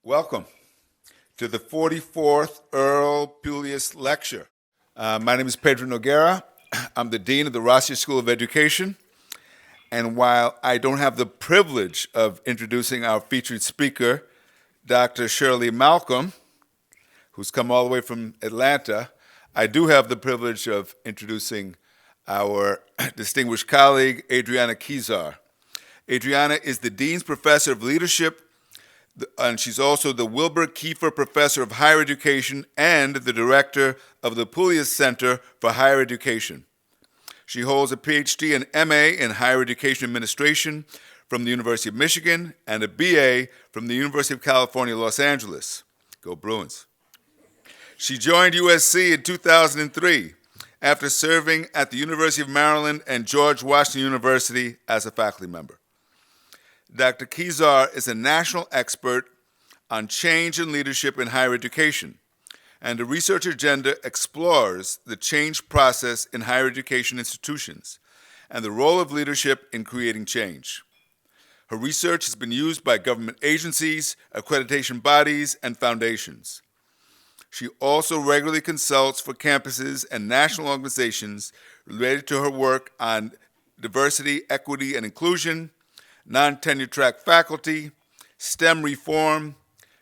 Welcome to the 44th Earl Pullias Lecture. My name is Pedro Noguera. I'm the Dean of the Rossier School of Education. And while I don't have the privilege of introducing our featured speaker, Dr. Shirley Malcom, who's come all the way from Atlanta, I do have the privilege of introducing our distinguished colleague, Adriana Kizar. Adriana is the Dean's Professor of Leadership, and she's also the Wilbur Kiefer Professor of Higher Education and the Director of the Pullias Center for Higher Education. She holds a PhD and MA in Higher Education Administration from the University of Michigan and a BA from the University of California, Los Angeles. Go Bruins. She joined USC in 2003 after serving at the University of Maryland and George Washington University as a faculty member. Dr. Kizar is a national expert on change and leadership in higher education, and the research agenda explores the change process in higher education institutions and the role of leadership in creating change. Her research has been used by government agencies, accreditation bodies, and foundations. She also regularly consults for campuses and national organizations related to her work on diversity, equity, and inclusion, non-tenure track faculty, STEM reform,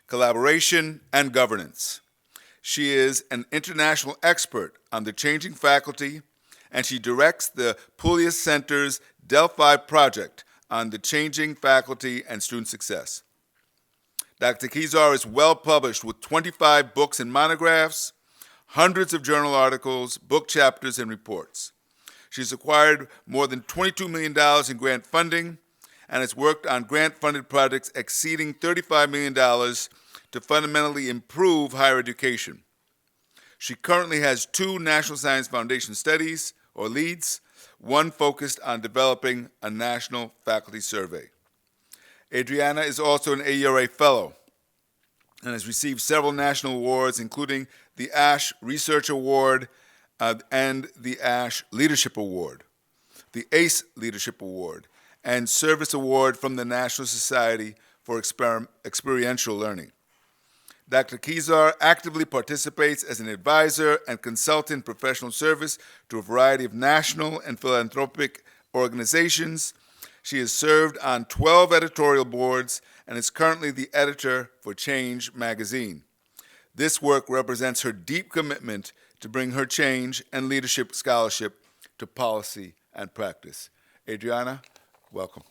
collaboration, and governance. She is an international expert on the changing faculty, and she directs the Pullias Center's Delphi project on the changing faculty and student success. Dr. Kizar is well published with 25 books and monographs, hundreds of journal articles, book chapters, and reports. She's acquired more than $22 million in grant funding and has worked on grant-funded projects exceeding $35 million to fundamentally improve higher education. She currently has 2 National Science Foundation studies, or LEADs, one focused on developing a national faculty survey. Adriana is also an AERA Fellow and has received several national awards, including the ASH Research Award and the ASH Leadership Award, the ACE Leadership Award, and Service Award from the National Society for Experiential Learning. Dr. Kizar actively participates as an advisor and consultant professional service to a variety of national and philanthropic organizations. She has served on 12 editorial boards and is currently the editor for Change magazine. This work represents her deep commitment to bring her change and leadership scholarship to policy and practice. Adriana, welcome.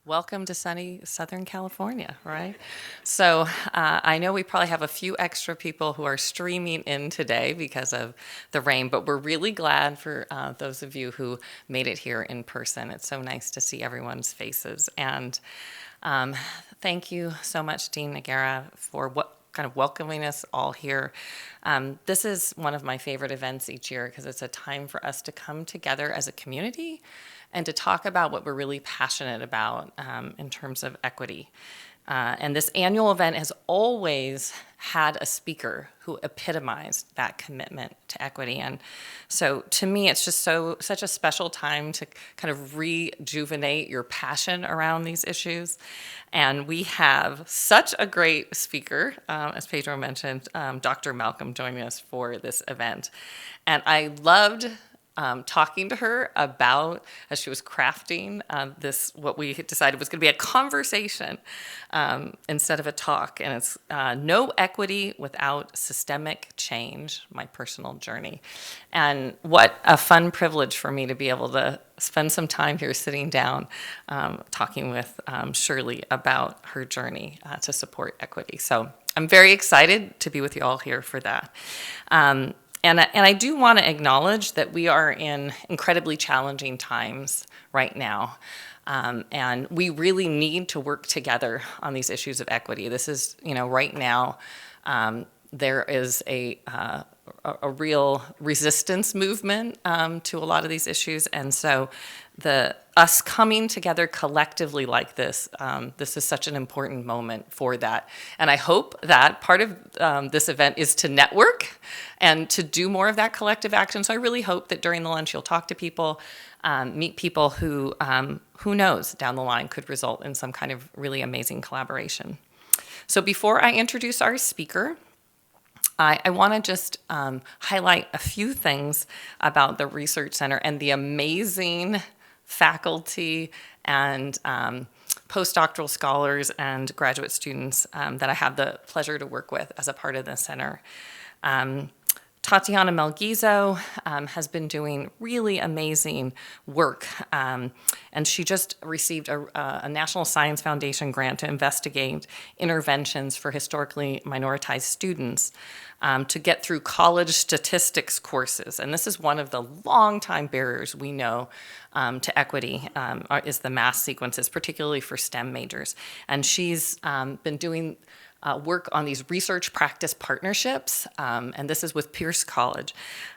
Welcome to sunny Southern California, right? So I know we probably have a few extra people who are streaming in today because of the rain, but we're really glad for those of you who made it here in person. It's so nice to see everyone's faces. And thank you so much, Dean Noguera, for kind of welcoming us all here. This is one of my favorite events each year because it's a time for us to come together as a community and to talk about what we're really passionate about in terms of equity. And this annual event has always had a speaker who epitomized that commitment to equity. And so to me, it's just such a special time to kind of rejuvenate your passion around these issues. And we have such a great speaker, as Pedro mentioned, Dr. Malcom joining us for this event. And I loved talking to her about, as she was crafting this, what we decided was going to be a conversation instead of a talk. And it's no equity without systemic change, my personal journey. And what a fun privilege for me to be able to spend some time here sitting down talking with Shirley about her journey to support equity. So I'm very excited to be with you all here for that. And I do want to acknowledge that we are in incredibly challenging times right now. And we really need to work together on these issues of equity. This is, right now, there is a real resistance movement to a lot of these issues. And so us coming together collectively like this, this is such an important moment for that. And I hope that part of this event is to network and to do more of that collective action. So I really hope that during the lunch you'll talk to people, meet people who knows down the line could result in some kind of really amazing collaboration. So before I introduce our speaker, I want to just highlight a few things about the Research Center and the amazing faculty and postdoctoral scholars and graduate students that I have the pleasure to work with as a part of the center. Tatiana Melgizo has been doing really amazing work, and she just received a National Science Foundation grant to investigate interventions for historically minoritized students to get through college statistics courses. And this is one of the long-time barriers we know to equity is the math sequences, particularly for STEM majors. And she's been doing work on these research practice partnerships, and this is with Pierce College.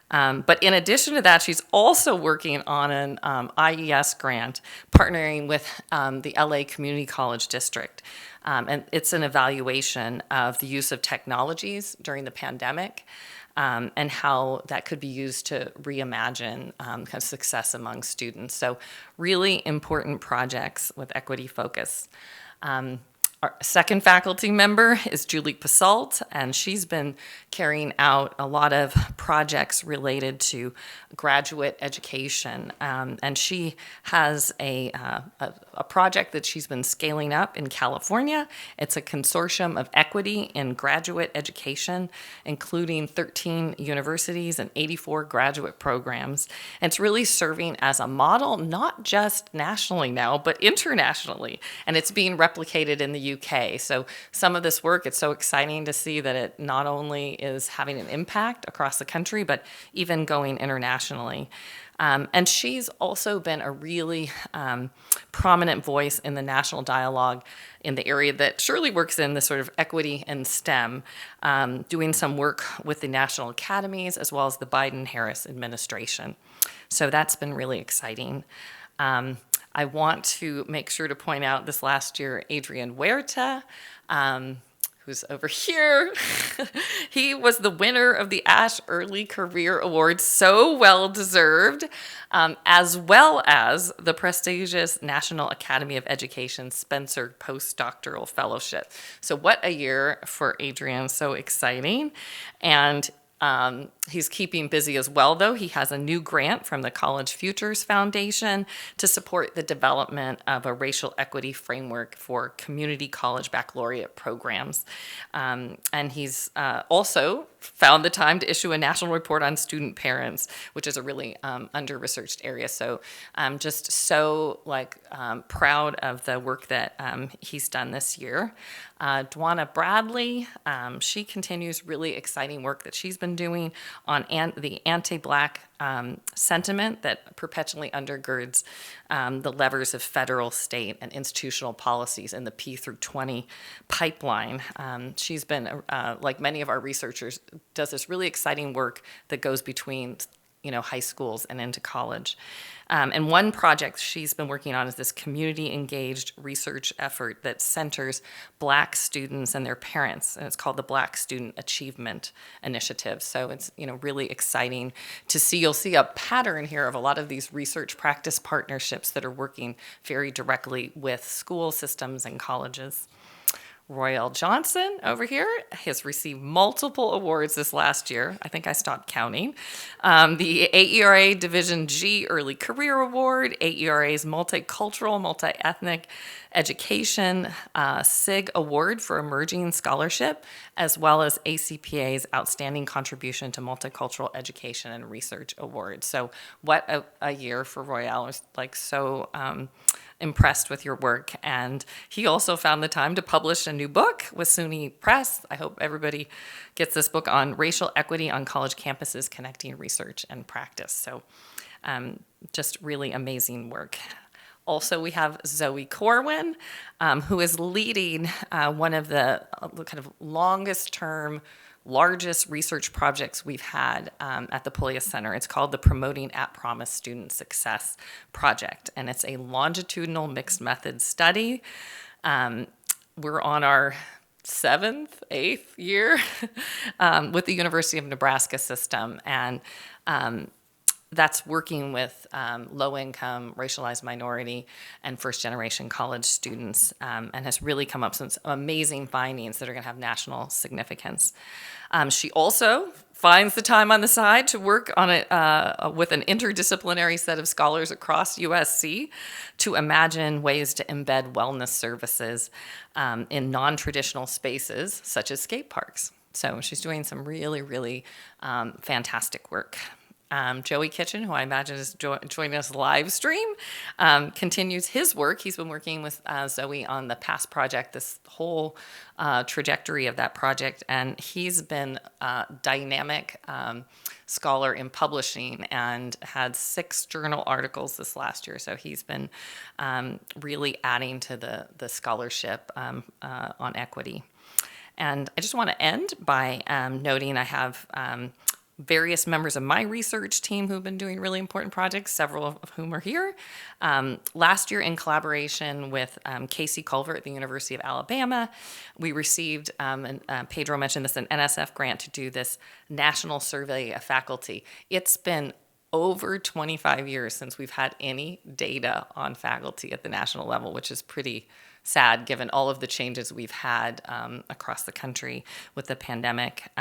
But in addition to that, she's also working on an IES grant, partnering with the LA Community College District. And it's an evaluation of the use of technologies during the pandemic and how that could be used to reimagine kind of success among students. So really important projects with equity focus. Our second faculty member is Julie Pasalt, and she's been carrying out a lot of projects related to graduate education. And she has a project that she's been scaling up in California. It's a consortium of equity in graduate education, including 13 universities and 84 graduate programs. And it's really serving as a model, not just nationally now, but internationally. And it's being replicated in the UK. So some of this work, it's so exciting to see that it not only is having an impact across the country, but even going internationally. And she's also been a really prominent voice in the national dialogue in the area that Shirley works in, the sort of equity and STEM, doing some work with the national academies as well as the Biden-Harris administration. So that's been really exciting. I want to make sure to point out this last year, Adrian Huerta, who's over here. He was the winner of the Ash Early Career Award, so well deserved, as well as the prestigious National Academy of Education Spencer Postdoctoral Fellowship. So what a year for Adrian, so exciting. And he's keeping busy as well, though. He has a new grant from the College Futures Foundation to support the development of a racial equity framework for community college baccalaureate programs. And he's also found the time to issue a national report on student parents, which is a really under-researched area. So I'm just so proud of the work that he's done this year. Dwana Bradley, she continues really exciting work that she's been doing on the anti-Black sentiment that perpetually undergirds the levers of federal, state, and institutional policies in the P through 20 pipeline. She's been, like many of our researchers, does this really exciting work that goes between high schools and into college. And one project she's been working on is this community-engaged research effort that centers Black students and their parents, and it's called the Black Student Achievement Initiative. So it's really exciting to see. You'll see a pattern here of a lot of these research practice partnerships that are working very directly with school systems and colleges. Royale Johnson over here has received multiple awards this last year. I think I stopped counting. The AERA Division G Early Career Award, AERA's Multicultural, Multi-Ethnic Education SIG Award for Emerging Scholarship, as well as ACPA's Outstanding Contribution to Multicultural Education and Research Award. So what a year for Royale. I was so impressed with your work. And he also found the time to publish a new book with SUNY Press. I hope everybody gets this book on racial equity on college campuses, connecting research and practice. So just really amazing work. Also, we have Zoe Corwin, who is leading one of the kind of longest term largest research projects we've had at the Pullias Center. It's called the Promoting at Promise Student Success Project, and it's a longitudinal mixed method study. We're on our eighth year with the University of Nebraska system, and that's working with low-income, racialized minority, and first-generation college students, and has really come up with some amazing findings that are going to have national significance. She also finds the time on the side to work on it with an interdisciplinary set of scholars across USC to imagine ways to embed wellness services in non-traditional spaces, such as skate parks. So she's doing some really, really fantastic work. Joey Kitchen, who I imagine is joining us live stream, continues his work. He's been working with Zoe on the PASS project, this whole trajectory of that project, and he's been a dynamic scholar in publishing and had 6 journal articles this last year. So he's been really adding to the scholarship on equity. And I just want to end by noting I have various members of my research team who've been doing really important projects, several of whom are here. Last year, in collaboration with Casey Culver at the University of Alabama, we received, and Pedro mentioned this, an NSF grant to do this national survey of faculty. It's been over 25 years since we've had any data on faculty at the national level, which is pretty sad given all of the changes we've had across the country with the pandemic.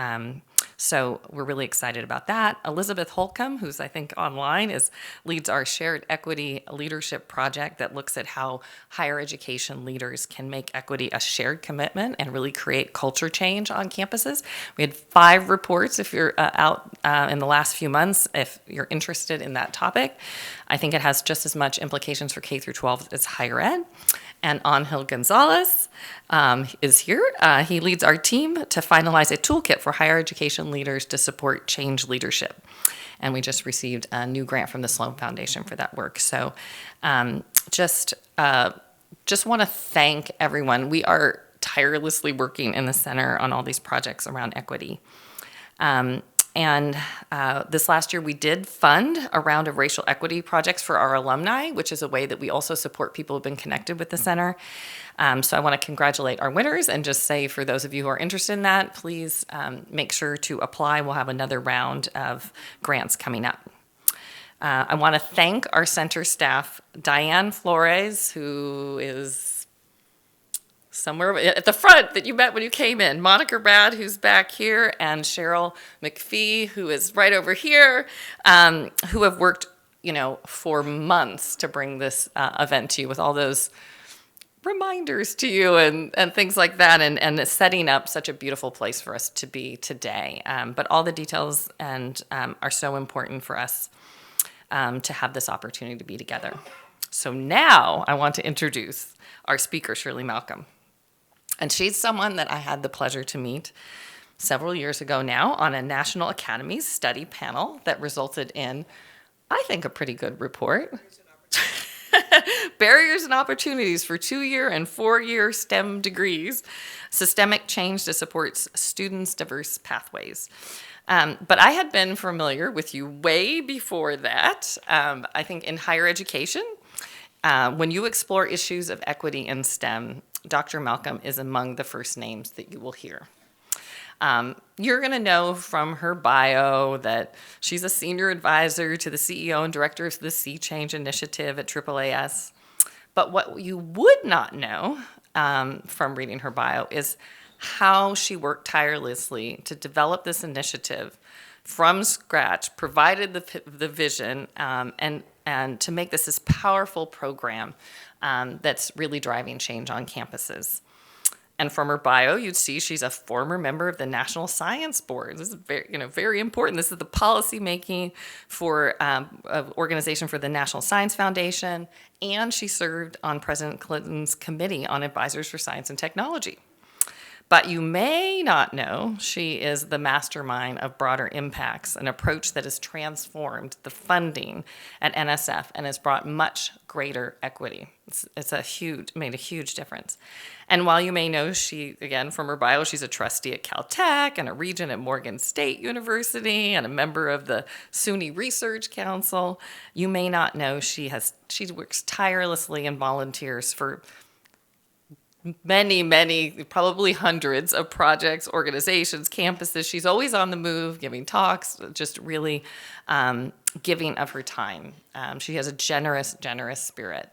So we're really excited about that. Elizabeth Holcomb, who's I think online, leads our Shared Equity Leadership Project that looks at how higher education leaders can make equity a shared commitment and really create culture change on campuses. We had 5 reports if you're out in the last few months, if you're interested in that topic. I think it has just as much implications for K through 12 as higher ed. And Angel Gonzalez is here. He leads our team to finalize a toolkit for higher education leaders to support change leadership. And we just received a new grant from the Sloan Foundation for that work. So just want to thank everyone. We are tirelessly working in the center on all these projects around equity. And this last year, we did fund a round of racial equity projects for our alumni, which is a way that we also support people who've been connected with the center. So I want to congratulate our winners and just say, for those of you who are interested in that, please make sure to apply. We'll have another round of grants coming up. I want to thank our center staff, Diane Flores, who is somewhere at the front that you met when you came in, Monica Brad, who's back here, and Cheryl McPhee, who is right over here, who have worked, for months to bring this event to you with all those reminders to you and things like that, and setting up such a beautiful place for us to be today. But all the details are so important for us to have this opportunity to be together. So now I want to introduce our speaker, Shirley Malcom. And she's someone that I had the pleasure to meet several years ago now on a National Academies study panel that resulted in, I think, a pretty good report. Barriers and Opportunities for 2-year and 4-year STEM degrees, Systemic Change to Support Students' Diverse Pathways. But I had been familiar with you way before that. I think in higher education, when you explore issues of equity in STEM, Dr. Malcom is among the first names that you will hear. You're going to know from her bio that she's a senior advisor to the CEO and director of the Sea Change Initiative at AAAS. But what you would not know from reading her bio is how she worked tirelessly to develop this initiative from scratch, provided the vision, and to make this powerful program that's really driving change on campuses. And from her bio, you'd see she's a former member of the National Science Board. This is very important. This is the policy making for organization for the National Science Foundation, and she served on President Clinton's Committee on Advisors for Science and Technology. But you may not know she is the mastermind of Broader Impacts, an approach that has transformed the funding at NSF and has brought much greater equity. It's made a huge difference. And while you may know she, again, from her bio, she's a trustee at Caltech and a regent at Morgan State University and a member of the SUNY Research Council, you may not know she works tirelessly and volunteers for many, probably hundreds of projects, organizations, campuses. She's always on the move, giving talks, just really giving of her time. She has a generous spirit.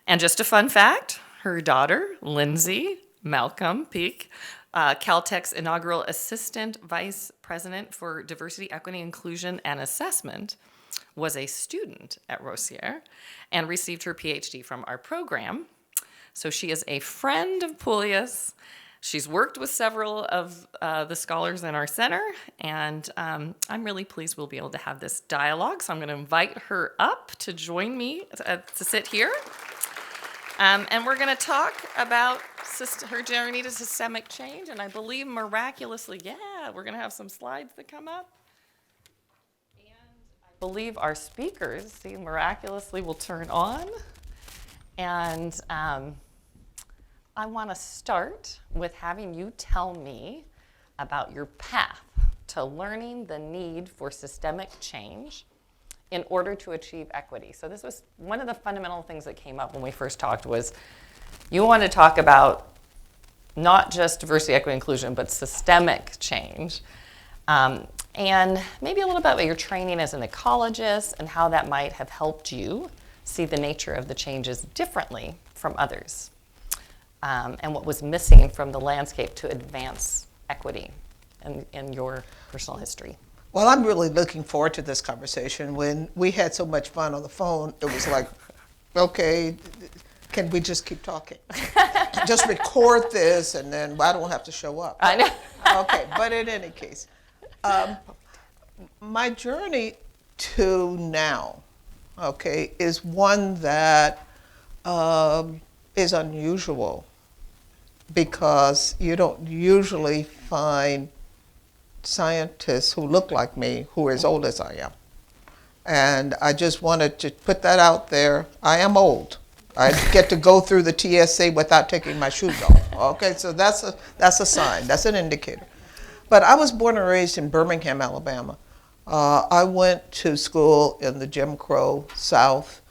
And just a fun fact, her daughter, Lindsay Malcom Peak, Caltech's inaugural Assistant Vice President for Diversity, Equity, Inclusion, and Assessment, was a student at Rossier and received her PhD from our program. So she is a friend of Pullias. She's worked with several of the scholars in our center, and I'm really pleased we'll be able to have this dialogue. So I'm going to invite her up to join me to sit here. And we're going to talk about her journey to systemic change, and I believe miraculously, we're going to have some slides that come up. And I believe our speakers, miraculously will turn on. And I want to start with having you tell me about your path to learning the need for systemic change in order to achieve equity. So this was one of the fundamental things that came up when we first talked was you want to talk about not just diversity, equity, inclusion, but systemic change. And maybe a little bit about your training as an ecologist and how that might have helped you see the nature of the changes differently from others, and what was missing from the landscape to advance equity in your personal history. Well, I'm really looking forward to this conversation. When we had so much fun on the phone, it was like, okay, can we just keep talking? Just record this, and then I don't have to show up. I know. Okay, but in any case, my journey to now, okay, is one that is unusual because you don't usually find scientists who look like me who are as old as I am. And I just wanted to put that out there. I am old. I get to go through the TSA without taking my shoes off. Okay, so that's a sign. That's an indicator. But I was born and raised in Birmingham, Alabama. I went to school in the Jim Crow South,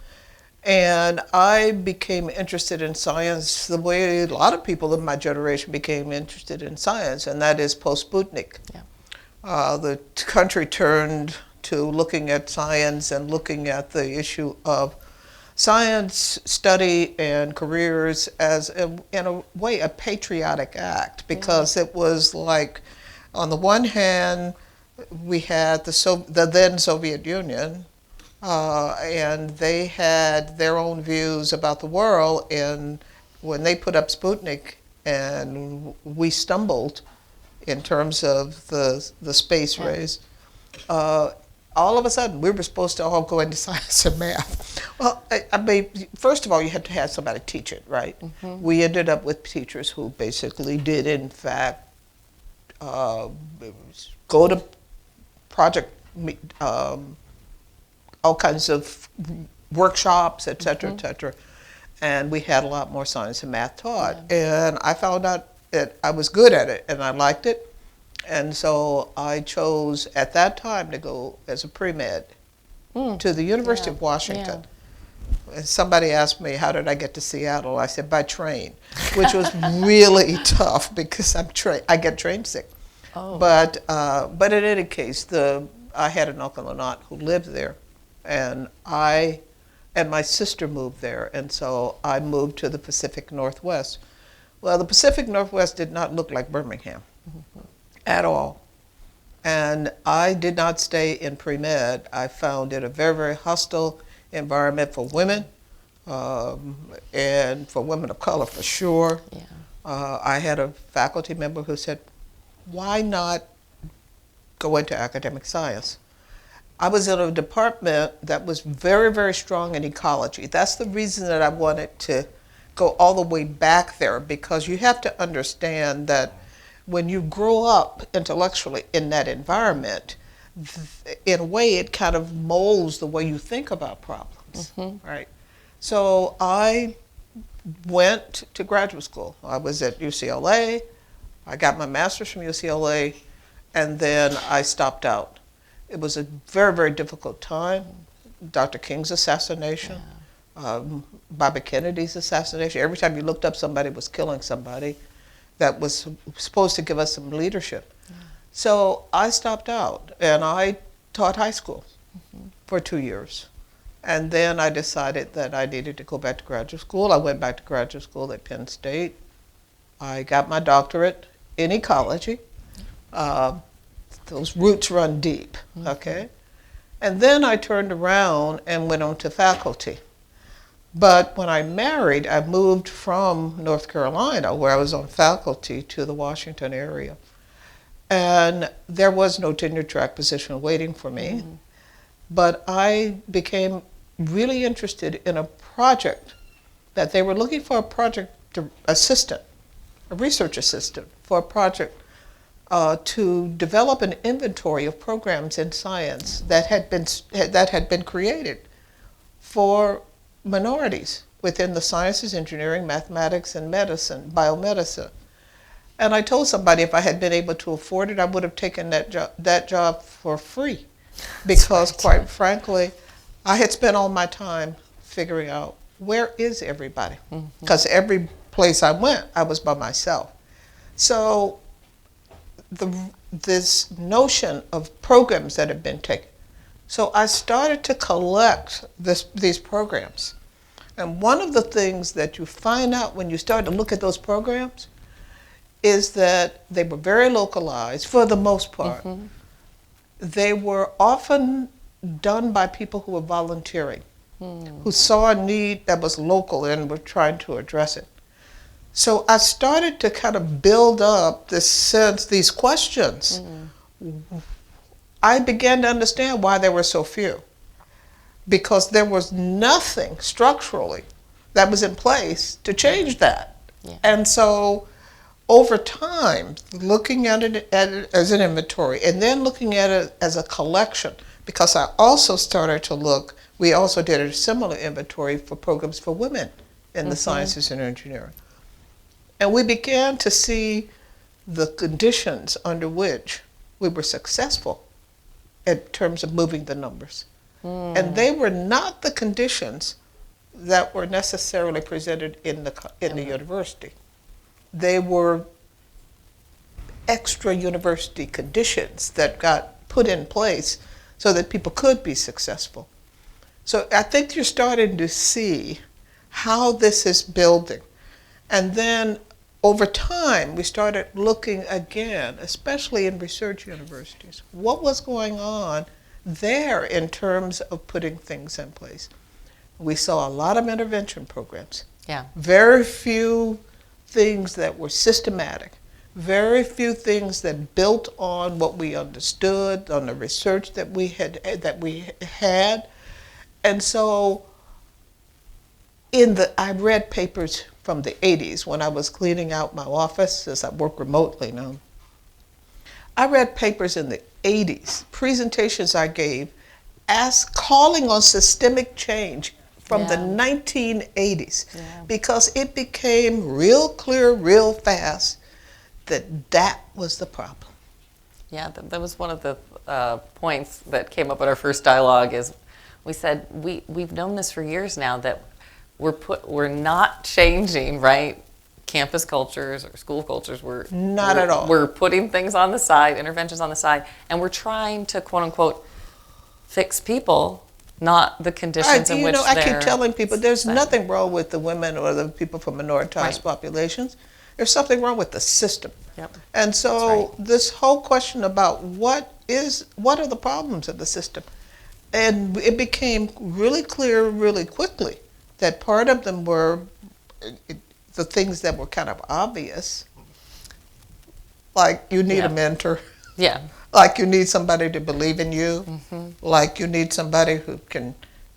and I became interested in science the way a lot of people of my generation became interested in science, and that is post-Sputnik. Yeah. The country turned to looking at science and looking at the issue of science study and careers as, in a way, a patriotic act, because it was like, on the one hand, we had the then Soviet Union, and they had their own views about the world, and when they put up Sputnik and we stumbled in terms of the space race, all of a sudden we were supposed to all go into science and math. Well, I mean, first of all, you had to have somebody teach it, right? Mm-hmm. We ended up with teachers who basically did, in fact, go to project, all kinds of workshops, et cetera, et cetera. And we had a lot more science and math taught. Yeah. And I found out that I was good at it and I liked it. And so I chose at that time to go as a pre-med to the University of Washington. Yeah. And somebody asked me, how did I get to Seattle? I said, by train, which was really tough because I get train sick. Oh. But in any case, I had an uncle and aunt who lived there, and my sister moved there, and so I moved to the Pacific Northwest. Well, the Pacific Northwest did not look like Birmingham at all. And I did not stay in pre-med. I found it a very, very hostile environment for women, and for women of color for sure. Yeah. I had a faculty member who said, why not go into academic science? I was in a department that was very, very strong in ecology. That's the reason that I wanted to go all the way back there, because you have to understand that when you grow up intellectually in that environment, in a way it kind of molds the way you think about problems, right? So I went to graduate school. I was at UCLA. I got my master's from UCLA, and then I stopped out. It was a very, very difficult time. Dr. King's assassination, Bobby Kennedy's assassination. Every time you looked up, somebody was killing somebody that was supposed to give us some leadership. So I stopped out, and I taught high school for 2 years. And then I decided that I needed to go back to graduate school. I went back to graduate school at Penn State. I got my doctorate in ecology. Those roots run deep, okay? And then I turned around and went on to faculty. But when I married, I moved from North Carolina, where I was on faculty, to the Washington area. And there was no tenure track position waiting for me. But I became really interested in a project that they were looking for a project assistant, a research assistant for a project to develop an inventory of programs in science that had been created for minorities within the sciences, engineering, mathematics, and medicine, biomedicine. And I told somebody if I had been able to afford it, I would have taken that job for free, because quite frankly, I had spent all my time figuring out where is everybody, because every place I went, I was by myself. So this notion of programs that have been taken. So I started to collect these programs. And one of the things that you find out when you start to look at those programs is that they were very localized for the most part. They were often done by people who were volunteering, who saw a need that was local and were trying to address it. So I started to kind of build up this sense, these questions. I began to understand why there were so few, because there was nothing structurally that was in place to change that. And so over time, looking at it as an inventory and then looking at it as a collection, because I also started to look, we also did a similar inventory for programs for women in the sciences and engineering. And we began to see the conditions under which we were successful in terms of moving the numbers. And they were not the conditions that were necessarily presented in the university. They were extra university conditions that got put in place so that people could be successful. So I think you're starting to see how this is building. And then over time, we started looking again, especially in research universities, what was going on there in terms of putting things in place. We saw a lot of intervention programs. Very few things that were systematic, very few things that built on what we understood, on the research that we had. And so I read papers from the 80s when I was cleaning out my office, as I work remotely now. I read papers in the 80s, presentations I gave, calling on systemic change from the 1980s, because it became real clear, real fast, that was the problem. Yeah, that was one of the points that came up at our first dialogue. Is we said we've known this for years now, that we're not changing, right? Campus cultures or school cultures. Not at all. We're putting things on the side, interventions on the side, and we're trying to quote unquote fix people, not the conditions in which they're. I keep telling people there's nothing wrong with the women or the people from minoritized populations. There's something wrong with the system. And so this whole question about what are the problems of the system, and it became really clear really quickly that part of them were the things that were kind of obvious, like you need a mentor. Like you need somebody to believe in you. Like you need somebody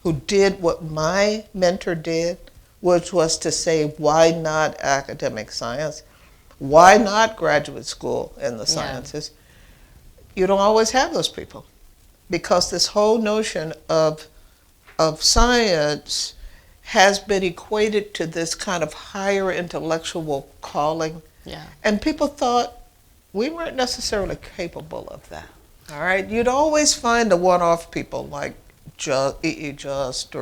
who did what my mentor did, which was to say, why not academic science? Why not graduate school in the sciences? You don't always have those people, because this whole notion of science has been equated to this kind of higher intellectual calling. Yeah. And people thought we weren't necessarily capable of that. All right, you'd always find the one-off people like E.E. Just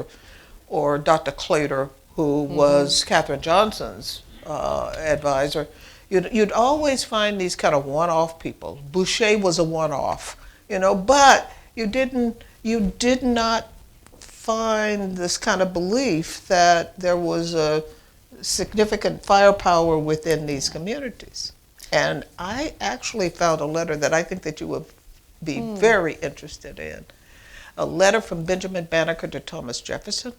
or Dr. Claytor, who was Katherine Johnson's advisor. You'd always find these kind of one-off people. Boucher was a one-off, but you did not find this kind of belief that there was a significant firepower within these communities. And I actually found a letter that I think that you would be very interested in. A letter from Benjamin Banneker to Thomas Jefferson,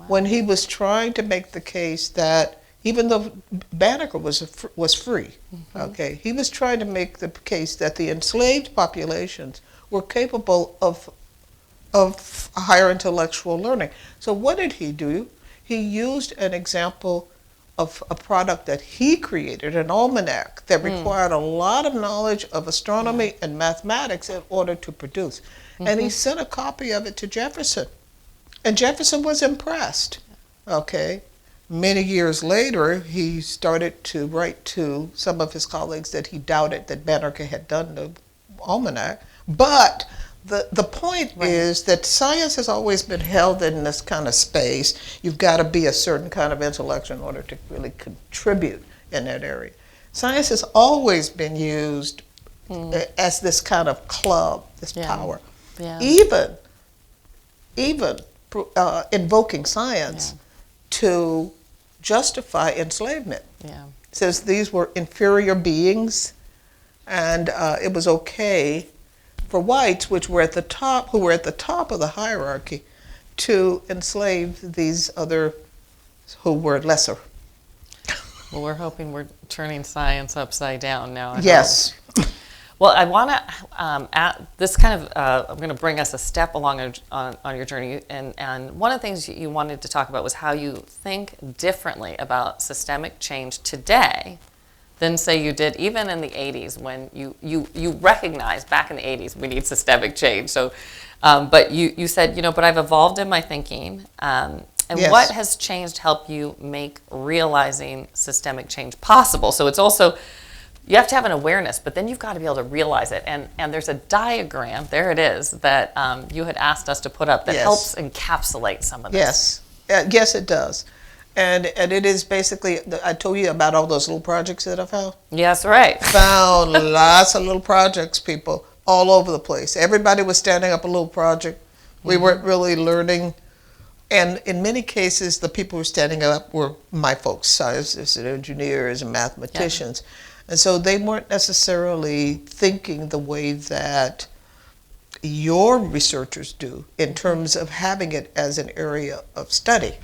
when he was trying to make the case that even though Banneker was free, okay, he was trying to make the case that the enslaved populations were capable of higher intellectual learning. So what did he do? He used an example of a product that he created, an almanac that required a lot of knowledge of astronomy and mathematics in order to produce. And he sent a copy of it to Jefferson. And Jefferson was impressed. Okay. Many years later, he started to write to some of his colleagues that he doubted that Banneker had done the almanac. But the point is that science has always been held in this kind of space. You've got to be a certain kind of intellect in order to really contribute in that area. Science has always been used as this kind of club, this power. Yeah. Even invoking science to justify enslavement. Yeah. Says these were inferior beings, and it was okay for whites, which were at the top, who were at the top of the hierarchy, to enslave these other who were lesser. Well, we're hoping we're turning science upside down now. I Yes. hope. Well, I want to, this kind of, I'm going to bring us a step along on your journey. And one of the things you wanted to talk about was how you think differently about systemic change today than, say, you did even in the 80s when you recognized back in the 80s we need systemic change. So, but you said, but I've evolved in my thinking. And what has changed to help you make realizing systemic change possible? So it's also, you have to have an awareness, but then you've got to be able to realize it. And there's a diagram, there it is, that you had asked us to put up that helps encapsulate some of this. Yes. Yes, it does. And it is basically, I told you about all those little projects that I found. Yes, right. Found lots of little projects, people, all over the place. Everybody was standing up a little project. We weren't really learning. And in many cases, the people who were standing up were my folks, scientists and engineers and mathematicians. And so they weren't necessarily thinking the way that your researchers do in terms of having it as an area of study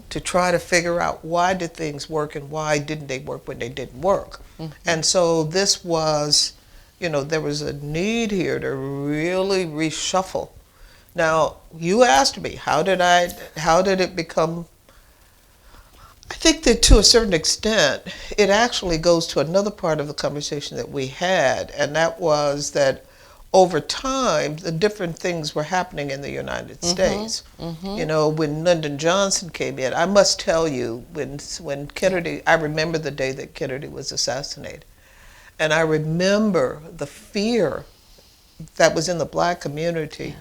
to try to figure out why did things work and why didn't they work when they didn't work. And so this was, there was a need here to really reshuffle. Now, you asked me, how did it become? I think that to a certain extent, it actually goes to another part of the conversation that we had, and that was that over time, the different things were happening in the United States. When Lyndon Johnson came in, I must tell you, when Kennedy, I remember the day that Kennedy was assassinated. And I remember the fear that was in the black community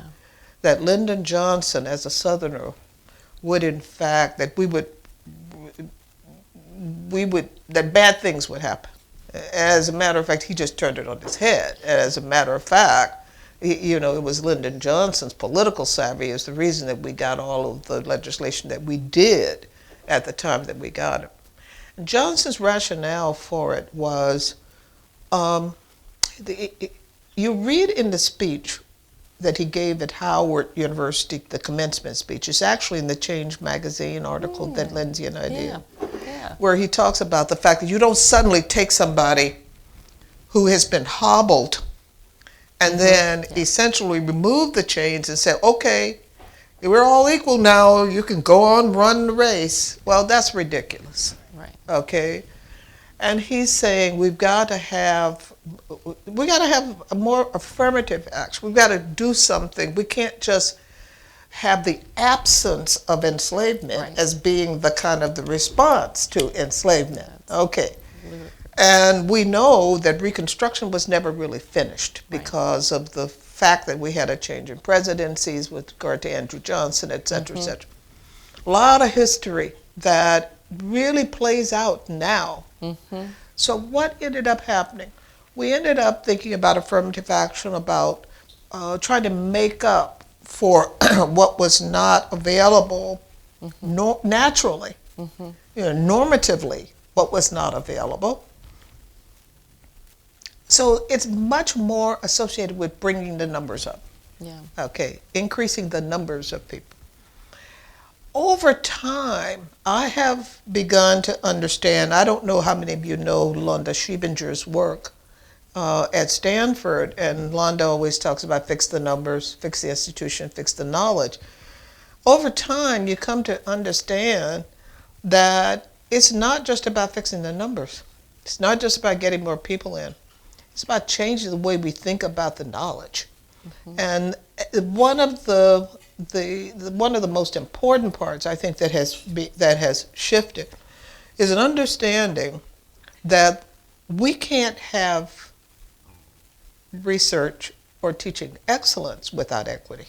that Lyndon Johnson, as a Southerner, would in fact, that that bad things would happen. As a matter of fact, he just turned it on his head. As a matter of fact, it was Lyndon Johnson's political savvy is the reason that we got all of the legislation that we did at the time that we got it. And Johnson's rationale for it was, you read in the speech that he gave at Howard University, the commencement speech. It's actually in the Change magazine article that lends you an idea. Where he talks about the fact that you don't suddenly take somebody who has been hobbled and then essentially remove the chains and say, okay, we're all equal now, you can go on, run the race. Well, that's ridiculous. Right. Okay? And he's saying we've got to have a more affirmative action. We've got to do something. We can't just have the absence of enslavement Right. as being the kind of the response to enslavement. Okay. And we know that Reconstruction was never really finished Right. because of the fact that we had a change in presidencies with regard to Andrew Johnson, et cetera, et cetera. A lot of history that really plays out now. So what ended up happening? We ended up thinking about affirmative action, about trying to make up for what was not available naturally, normatively, what was not available. So it's much more associated with bringing the numbers up. Yeah. Okay, increasing the numbers of people. Over time, I have begun to understand, I don't know how many of you know Londa Schiebenger's work at Stanford, and Londa always talks about fix the numbers, fix the institution, fix the knowledge. Over time, you come to understand that it's not just about fixing the numbers. It's not just about getting more people in. It's about changing the way we think about the knowledge. And one of the most important parts, I think, that has shifted is an understanding that we can't have research or teaching excellence without equity.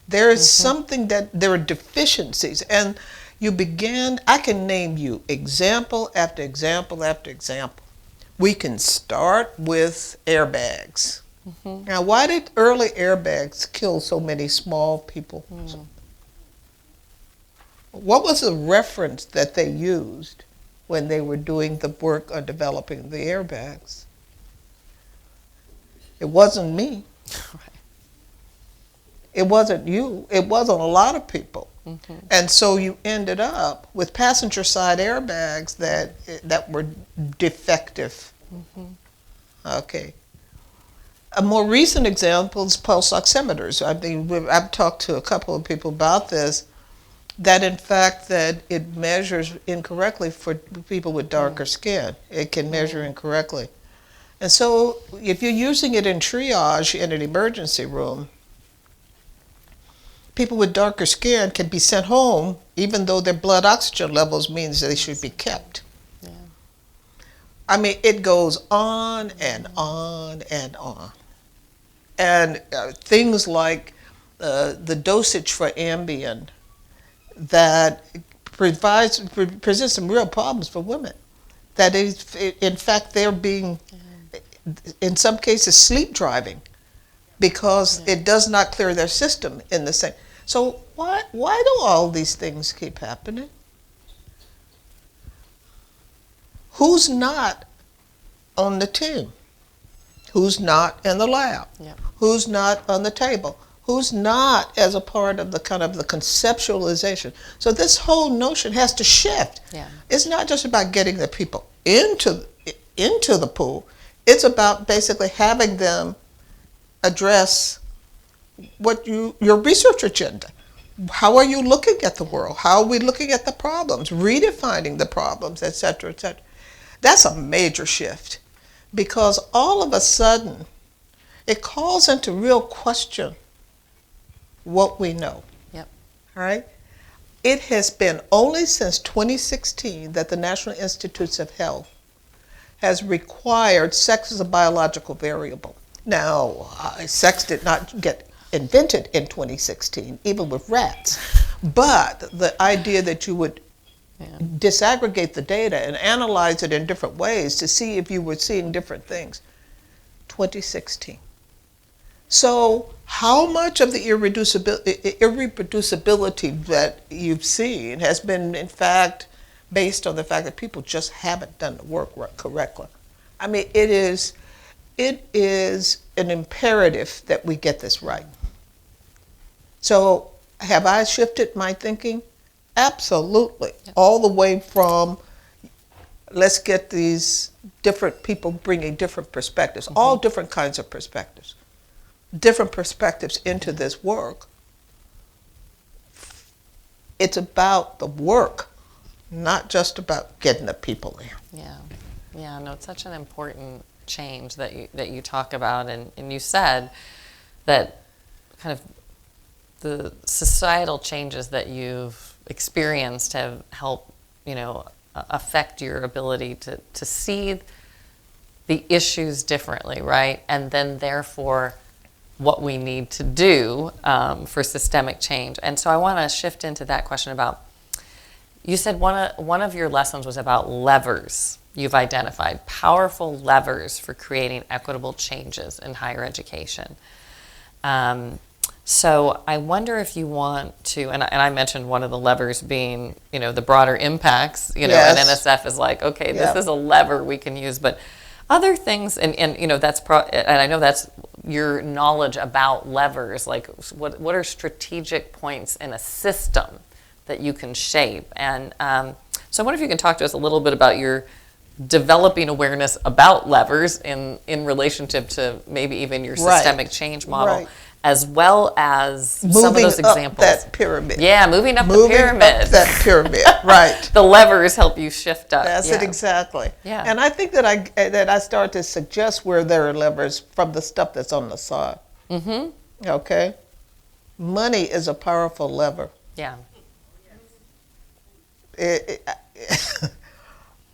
There is something there are deficiencies, and I can name you example after example after example. We can start with airbags. Now, why did early airbags kill so many small people? What was the reference that they used when they were doing the work on developing the airbags? It wasn't me. It wasn't you. It wasn't a lot of people. And so you ended up with passenger side airbags that were defective. Okay. A more recent example is pulse oximeters. I mean, I've talked to a couple of people about this, that in fact that it measures incorrectly for people with darker skin. It can measure incorrectly. And so if you're using it in triage in an emergency room, people with darker skin can be sent home even though their blood oxygen levels means they should be kept. Yeah. I mean, it goes on and on and on. And things like the dosage for Ambien that presents some real problems for women. That is, in fact, they're being, in some cases, sleep driving because it does not clear their system in the same. So why do all these things keep happening? Who's not on the team? Who's not in the lab? Yep. Who's not on the table? Who's not as a part of the kind of the conceptualization? So this whole notion has to shift. Yeah. It's not just about getting the people into the pool. It's about basically having them address what your research agenda. How are you looking at the world? How are we looking at the problems? Redefining the problems, et cetera, et cetera. That's a major shift because all of a sudden it calls into real question what we know. Yep. All right? It has been only since 2016 that the National Institutes of Health has required sex as a biological variable. Now, sex did not get invented in 2016, even with rats. But the idea that you would disaggregate the data and analyze it in different ways to see if you were seeing different things, 2016. So how much of the irreproducibility that you've seen has been, in fact, based on the fact that people just haven't done the work correctly? I mean, it is an imperative that we get this right. So have I shifted my thinking? Absolutely. Yep. All the way from let's get these different people bringing different perspectives, all different kinds of perspectives, different perspectives into this work. It's about the work, not just about getting the people there. Yeah, no, it's such an important change that you talk about, and you said that kind of the societal changes that you've experienced have helped, affect your ability to see the issues differently, right? And then therefore what we need to do for systemic change. And so I want to shift into that question about, you said one of your lessons was about levers. You've identified powerful levers for creating equitable changes in higher education. So I wonder if you want to, and I mentioned one of the levers being, the broader impacts, Yes. and NSF is like, okay, Yeah. this is a lever we can use, but other things, and I know that's your knowledge about levers, like what are strategic points in a system that you can shape? And so I wonder if you can talk to us a little bit about your developing awareness about levers in relationship to maybe even your Right. systemic change model, Right. as well as some of Moving those up examples. that pyramid. Yeah, moving up the Moving pyramid. up that pyramid, right. The levers help you shift up. That's yeah. it exactly. Yeah. And I think that I start to suggest where there are levers from the stuff that's on the side. Mm-hmm. Okay? Money is a powerful lever. Yeah.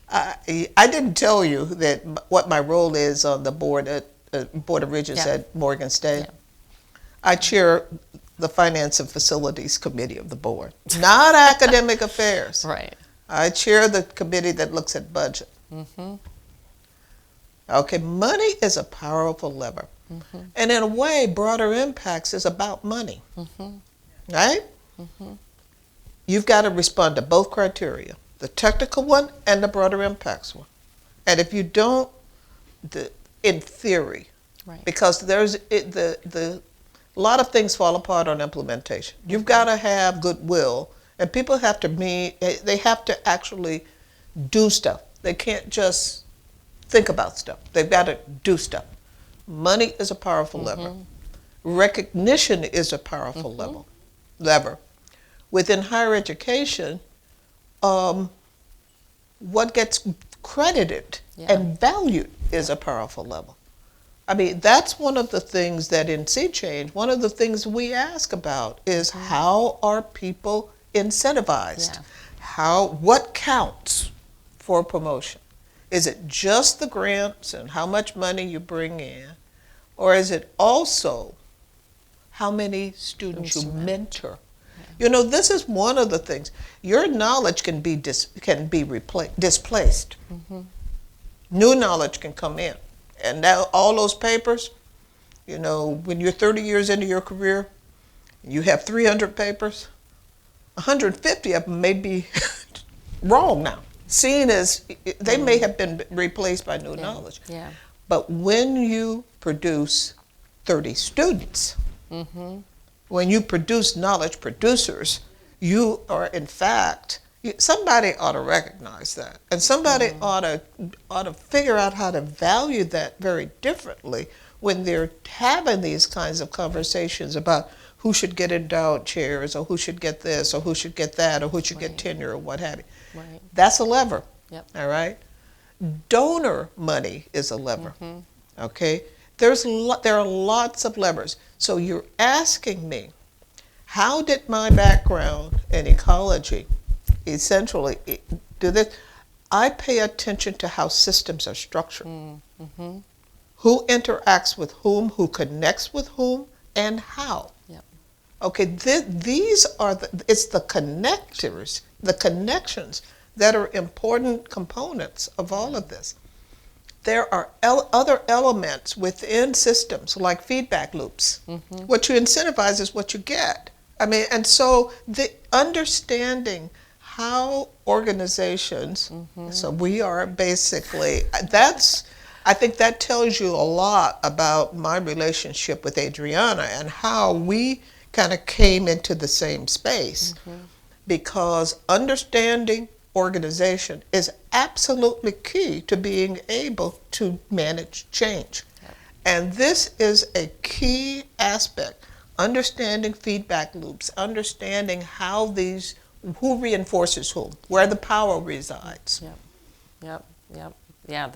I didn't tell you that what my role is on the board of Regents Yeah. at Morgan State. Yeah. I chair the Finance and Facilities Committee of the board, not academic affairs. Right. I chair the committee that looks at budget. Mm-hmm. Okay, money is a powerful lever. Mm-hmm. And in a way, broader impacts is about money. Mm-hmm. Right? Mm-hmm. You've got to respond to both criteria, the technical one and the broader impacts one. And if you don't, in theory, Right. because a lot of things fall apart on implementation. You've got to have goodwill, and people have to they have to actually do stuff. They can't just think about stuff. They've got to do stuff. Money is a powerful lever. Recognition is a powerful lever. Within higher education, what gets credited and valued is a powerful lever. I mean, that's one of the things that in Sea Change, one of the things we ask about is how are people incentivized? Yeah. What counts for promotion? Is it just the grants and how much money you bring in? Or is it also how many students you mentor? Yeah. This is one of the things. Your knowledge can be displaced. New knowledge can come in. And now all those papers, when you're 30 years into your career, you have 300 papers, 150 of them may be wrong now, seen as they may have been replaced by new knowledge. Yeah. But when you produce 30 students, when you produce knowledge producers, you are in fact, somebody ought to recognize that, and somebody ought to figure out how to value that very differently when they're having these kinds of conversations about who should get endowed chairs, or who should get this, or who should get that, or who should get tenure, or what have you. Right. That's a lever. Yep. All right. Donor money is a lever. Okay. There are lots of levers. So you're asking me, how did my background in ecology essentially do this? I pay attention to how systems are structured. Who interacts with whom, who connects with whom, and how. Yep. Okay, these are it's the connectors, the connections that are important components of all of this. There are other elements within systems like feedback loops. What you incentivize is what you get. I mean, and so the understanding how organizations, so we are basically, I think that tells you a lot about my relationship with Adriana and how we kind of came into the same space. Because understanding organization is absolutely key to being able to manage change. And this is a key aspect. Understanding feedback loops, understanding how who reinforces whom, where the power resides. Yep. Yeah,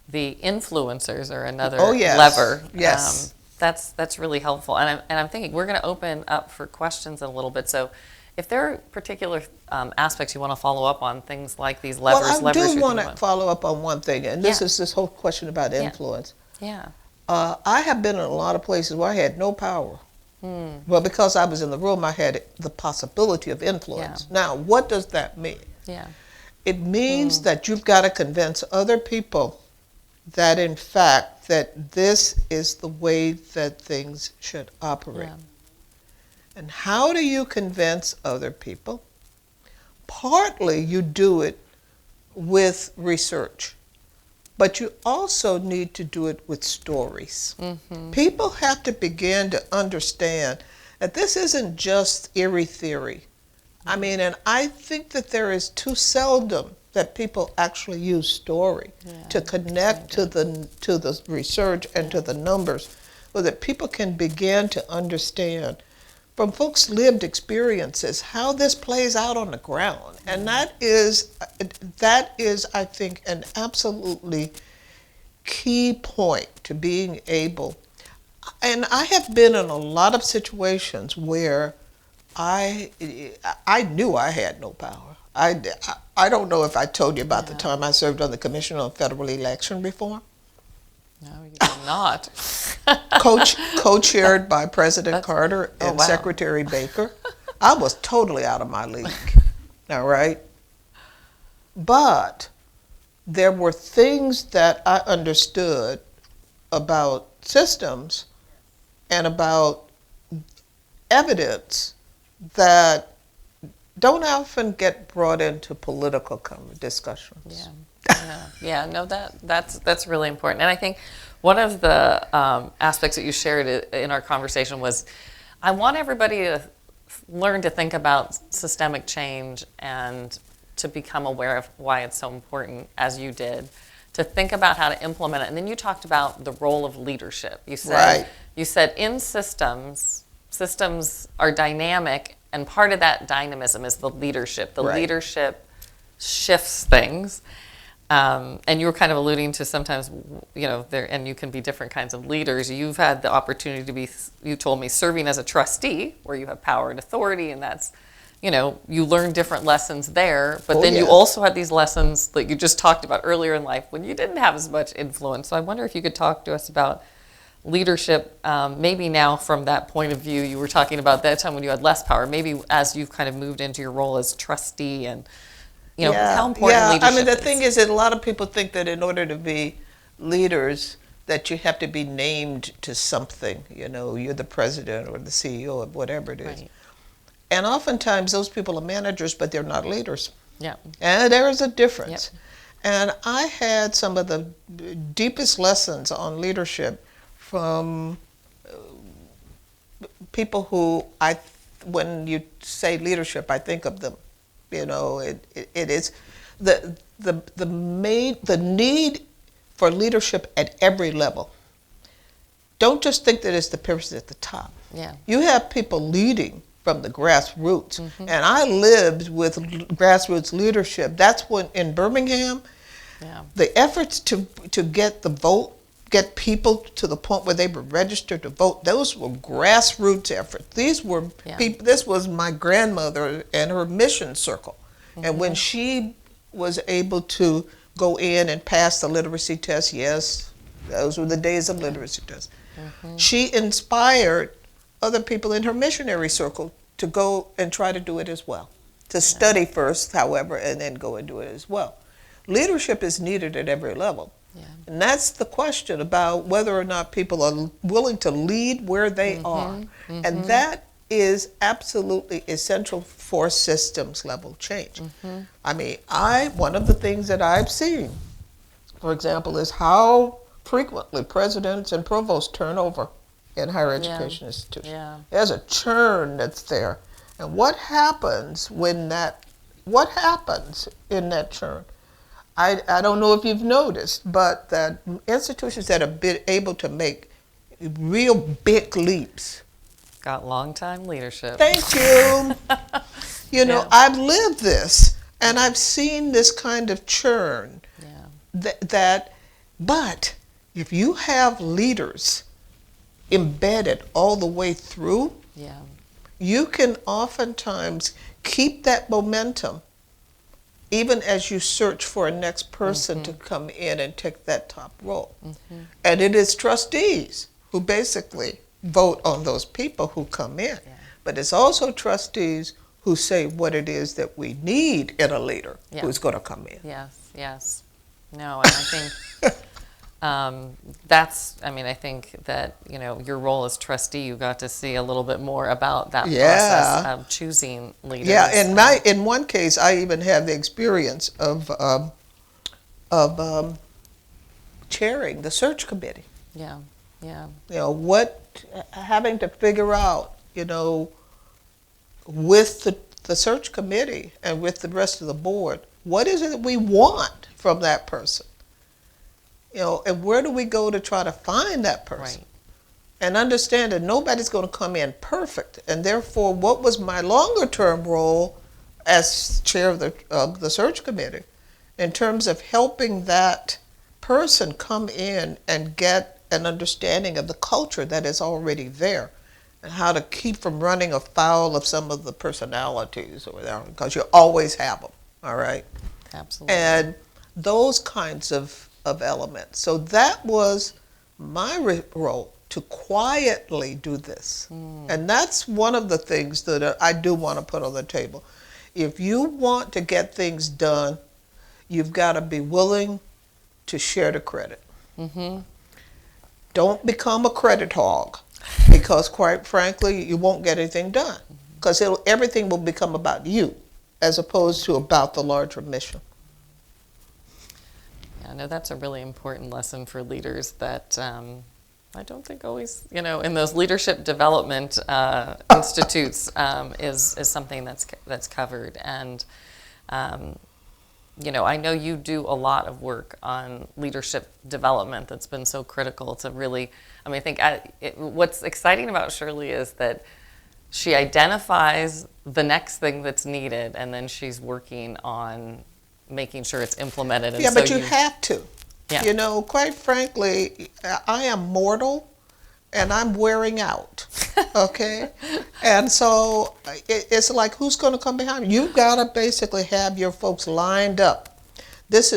the influencers are another Oh, yes. lever. Yes. That's really helpful. And I'm thinking we're going to open up for questions in a little bit. So if there are particular aspects you want to follow up on, things like these levers, Well, I levers do you're want thinking to about. follow up on one thing, and this Yeah. is this whole question about influence. Yeah. I have been in a lot of places where I had no power. Hmm. Well, because I was in the room, I had the possibility of influence. Yeah. Now, what does that mean? Yeah. It means that you've got to convince other people that, in fact, that this is the way that things should operate. Yeah. And how do you convince other people? Partly you do it with research, but you also need to do it with stories. Mm-hmm. People have to begin to understand that this isn't just eerie theory. I mean, and I think that there is too seldom that people actually use story to connect to the research and to the numbers, so that people can begin to understand from folks' lived experiences how this plays out on the ground. And that is, I think, an absolutely key point to being able. And I have been in a lot of situations where I knew I had no power. I don't know if I told you about the time I served on the Commission on Federal Election Reform. No, you did not. Co-chaired by President Carter and wow. Secretary Baker. I was totally out of my league. All right. But there were things that I understood about systems and about evidence that don't often get brought into political discussions. Yeah. No, that's really important. And I think one of the aspects that you shared in our conversation was, I want everybody to learn to think about systemic change and to become aware of why it's so important, as you did, to think about how to implement it. And then you talked about the role of leadership. You said in systems are dynamic, and part of that dynamism is the leadership. The leadership shifts things. And you were kind of alluding to sometimes, and you can be different kinds of leaders. You've had the opportunity to be, you told me, serving as a trustee, where you have power and authority, and that's, you learn different lessons there. But then you also had these lessons that you just talked about earlier in life when you didn't have as much influence. So I wonder if you could talk to us about leadership, maybe now from that point of view. You were talking about that time when you had less power, maybe as you've kind of moved into your role as trustee, and how important leadership is. I mean, the thing is that a lot of people think that in order to be leaders, that you have to be named to something. You're the president or the CEO or whatever it is. Right. And oftentimes those people are managers, but they're not leaders. Yeah. And there is a difference. Yep. And I had some of the deepest lessons on leadership from people who when you say leadership, I think of them. It is the need for leadership at every level. Don't just think that it's the person at the top. Yeah. You have people leading from the grassroots, and I lived with grassroots leadership. That's when in Birmingham, the efforts to get the vote, get people to the point where they were registered to vote, those were grassroots efforts. These were people. This was my grandmother and her mission circle, and when she was able to go in and pass the literacy test, yes, those were the days of literacy tests. She inspired other people in her missionary circle to go and try to do it as well, to study first, however, and then go and do it as well. Leadership is needed at every level. And that's the question about whether or not people are willing to lead where they are. And that is absolutely essential for systems level change. I mean, one of the things that I've seen, for example, is how frequently presidents and provosts turn over in higher education institutions. There's a churn that's there. And what happens in that churn? I don't know if you've noticed, but that institutions that have been able to make real big leaps Got long-time leadership. Thank you. I've lived this, and I've seen this kind of churn. But if you have leaders embedded all the way through, Yeah. you can oftentimes keep that momentum even as you search for a next person to come in and take that top role. And it is trustees who basically vote on those people who come in. Yeah. But it's also trustees who say what it is that we need in a leader Yeah. who's going to come in. Yes, yes. No, and I think I think that, your role as trustee, you got to see a little bit more about that process of choosing leaders. Yeah, in one case, I even had the experience of chairing the search committee. Yeah, yeah. Having to figure out, with the search committee and with the rest of the board, what is it that we want from that person? And where do we go to try to find that person? Right. And understand that nobody's going to come in perfect. And therefore, what was my longer term role as chair of the search committee in terms of helping that person come in and get an understanding of the culture that is already there and how to keep from running afoul of some of the personalities or whatever, because you always have them, all right? Absolutely. And those kinds of elements. So that was my role, to quietly do this. And that's one of the things that I do want to put on the table. If you want to get things done, you've got to be willing to share the credit. Don't become a credit hog, because quite frankly, you won't get anything done, because everything will become about you as opposed to about the larger mission. I know that's a really important lesson for leaders that I don't think always, in those leadership development institutes is something that's covered. And, I know you do a lot of work on leadership development that's been so critical to really, I think what's exciting about Shirley is that she identifies the next thing that's needed, and then she's working on making sure it's implemented. And yeah, but you have to. Yeah. Quite frankly, I am mortal and I'm wearing out, okay? And so it's like, who's going to come behind me? You've got to basically have your folks lined up.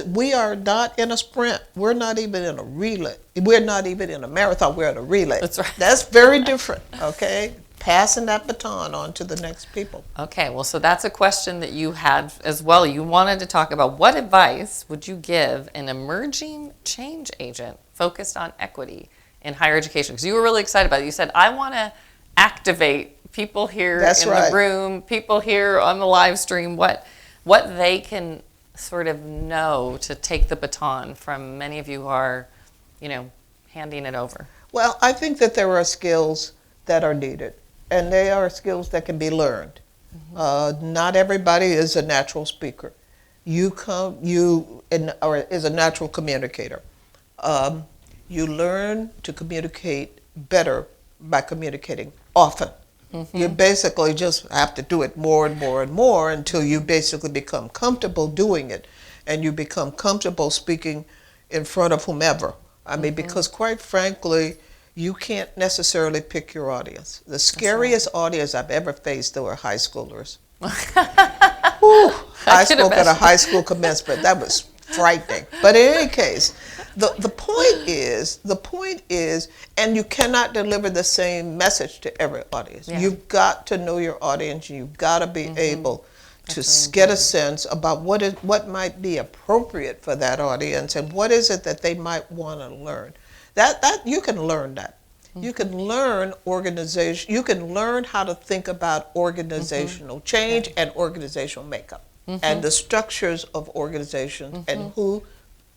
We are not in a sprint. We're not even in a relay. We're not even in a marathon. We're in a relay. That's right. That's very different, okay? Passing that baton on to the next people. Okay, well, so that's a question that you had as well. You wanted to talk about what advice would you give an emerging change agent focused on equity in higher education? Because you were really excited about it. You said, I want to activate people here the room, people here on the live stream, what they can sort of know to take the baton from many of you who are, handing it over. Well, I think that there are skills that are needed, and they are skills that can be learned. Not everybody is a natural speaker. Or is a natural communicator. You learn to communicate better by communicating often. You basically just have to do it more and more and more until you basically become comfortable doing it, and you become comfortable speaking in front of whomever. Because quite frankly, you can't necessarily pick your audience. The scariest audience I've ever faced, though, are high schoolers. I spoke at a high school commencement. That was frightening. But in any case, the point is, and you cannot deliver the same message to every audience. Yeah. You've got to know your audience. You've got to be able to get a sense about what might be appropriate for that audience, and what is it that they might want to learn. That you can learn that. You can learn organization. You can learn how to think about organizational change and organizational makeup, and the structures of organizations, and who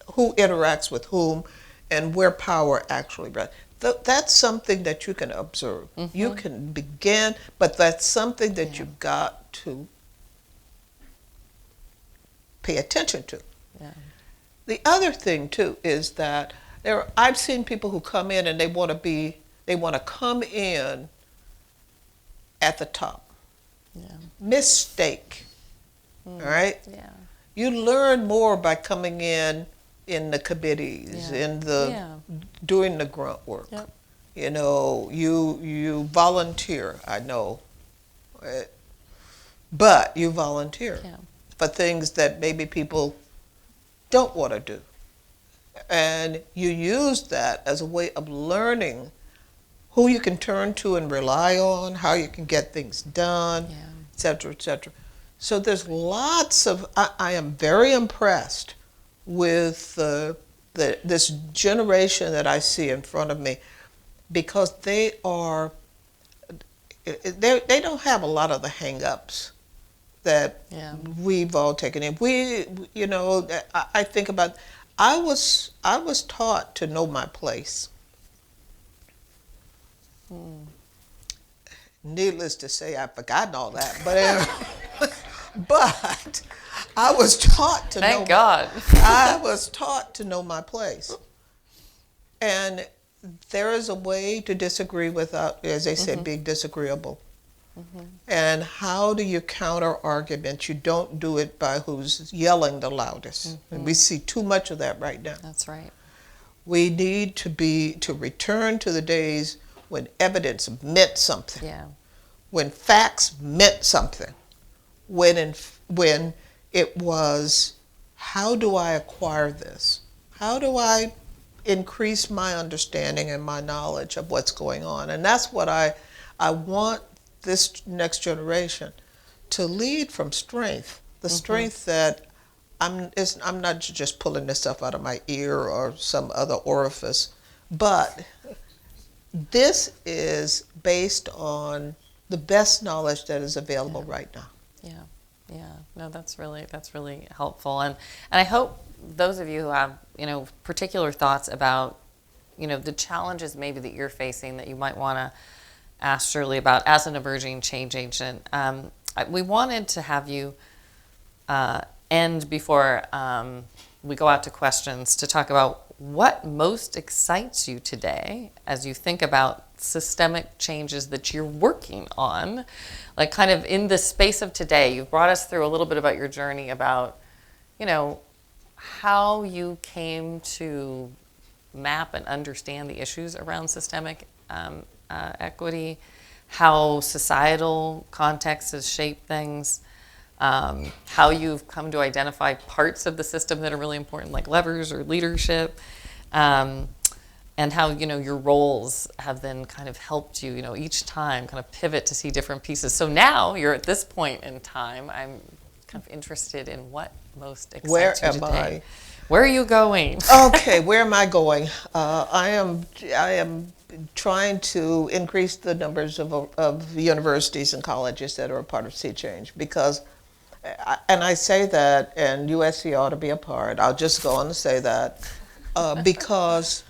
interacts with whom, and where power actually rests. That's something that you can observe. You can begin, but that's something that you've got to pay attention to. Yeah. The other thing too is that I've seen people who come in and they want to come in at the top. Yeah. Mistake. All right? Yeah. You learn more by coming in the committees, doing the grunt work. Yep. You volunteer, I know, but you volunteer Yeah. for things that maybe people don't want to do. And you use that as a way of learning who you can turn to and rely on, how you can get things done, Yeah. et cetera, et cetera. So there's lots of, I am very impressed with this generation that I see in front of me, because they don't have a lot of the hang-ups that Yeah. we've all taken in. I think about, I was taught to know my place. Needless to say, I've forgotten all that, but I was taught to Thank God. I was taught to know my place. And there is a way to disagree without, as they say, being disagreeable. And how do you counter arguments? You don't do it by who's yelling the loudest. And we see too much of that right now. That's right. We need to return to the days when evidence meant something, Yeah. when facts meant something, when it was, how do I acquire this? How do I increase my understanding and my knowledge of what's going on? And that's what I want this next generation to lead from strength, the strength that I'm not just pulling this stuff out of my ear or some other orifice, but this is based on the best knowledge that is available right now. Yeah, yeah. No, that's really helpful, and I hope those of you who have particular thoughts about the challenges maybe that you're facing that you might want to ask Shirley about as an emerging change agent. We wanted to have you end before we go out to questions to talk about what most excites you today as you think about systemic changes that you're working on, like kind of in the space of today. You've brought us through a little bit about your journey about, how you came to map and understand the issues around systemic equity, how societal context has shaped things, how you've come to identify parts of the system that are really important, like levers or leadership, and how your roles have then kind of helped you each time kind of pivot to see different pieces. So now you're at this point in time. I'm kind of interested in what most excites you today. Where are you going? Okay, where am I going? I am trying to increase the numbers of universities and colleges that are a part of Sea Change, because, and I say that, and USC ought to be a part. I'll just go on to say that, because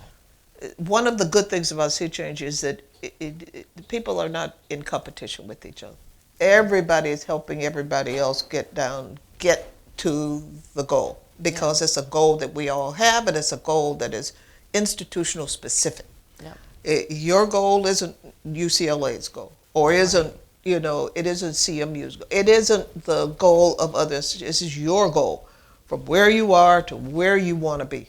one of the good things about Sea Change is that people are not in competition with each other. Everybody is helping everybody else get to the goal, because it's a goal that we all have, and it's a goal that is institutional specific. Yep. Your goal isn't UCLA's goal, or isn't, it isn't CMU's goal. It isn't the goal of others. This is your goal, from where you are to where you want to be.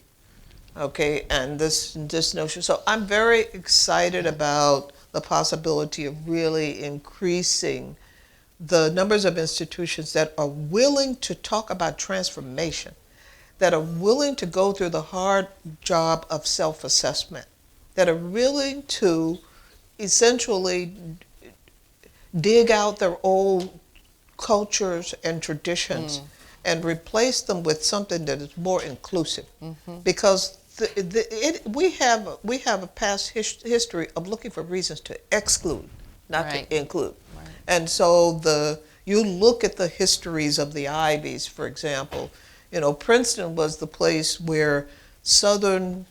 Okay, and this notion. So I'm very excited about the possibility of really increasing the numbers of institutions that are willing to talk about transformation, that are willing to go through the hard job of self-assessment, that are willing to essentially dig out their old cultures and traditions and replace them with something that is more inclusive. Because we have a past history of looking for reasons to exclude, not to include. Right. And so you look at the histories of the Ivies, for example. Princeton was the place where Southern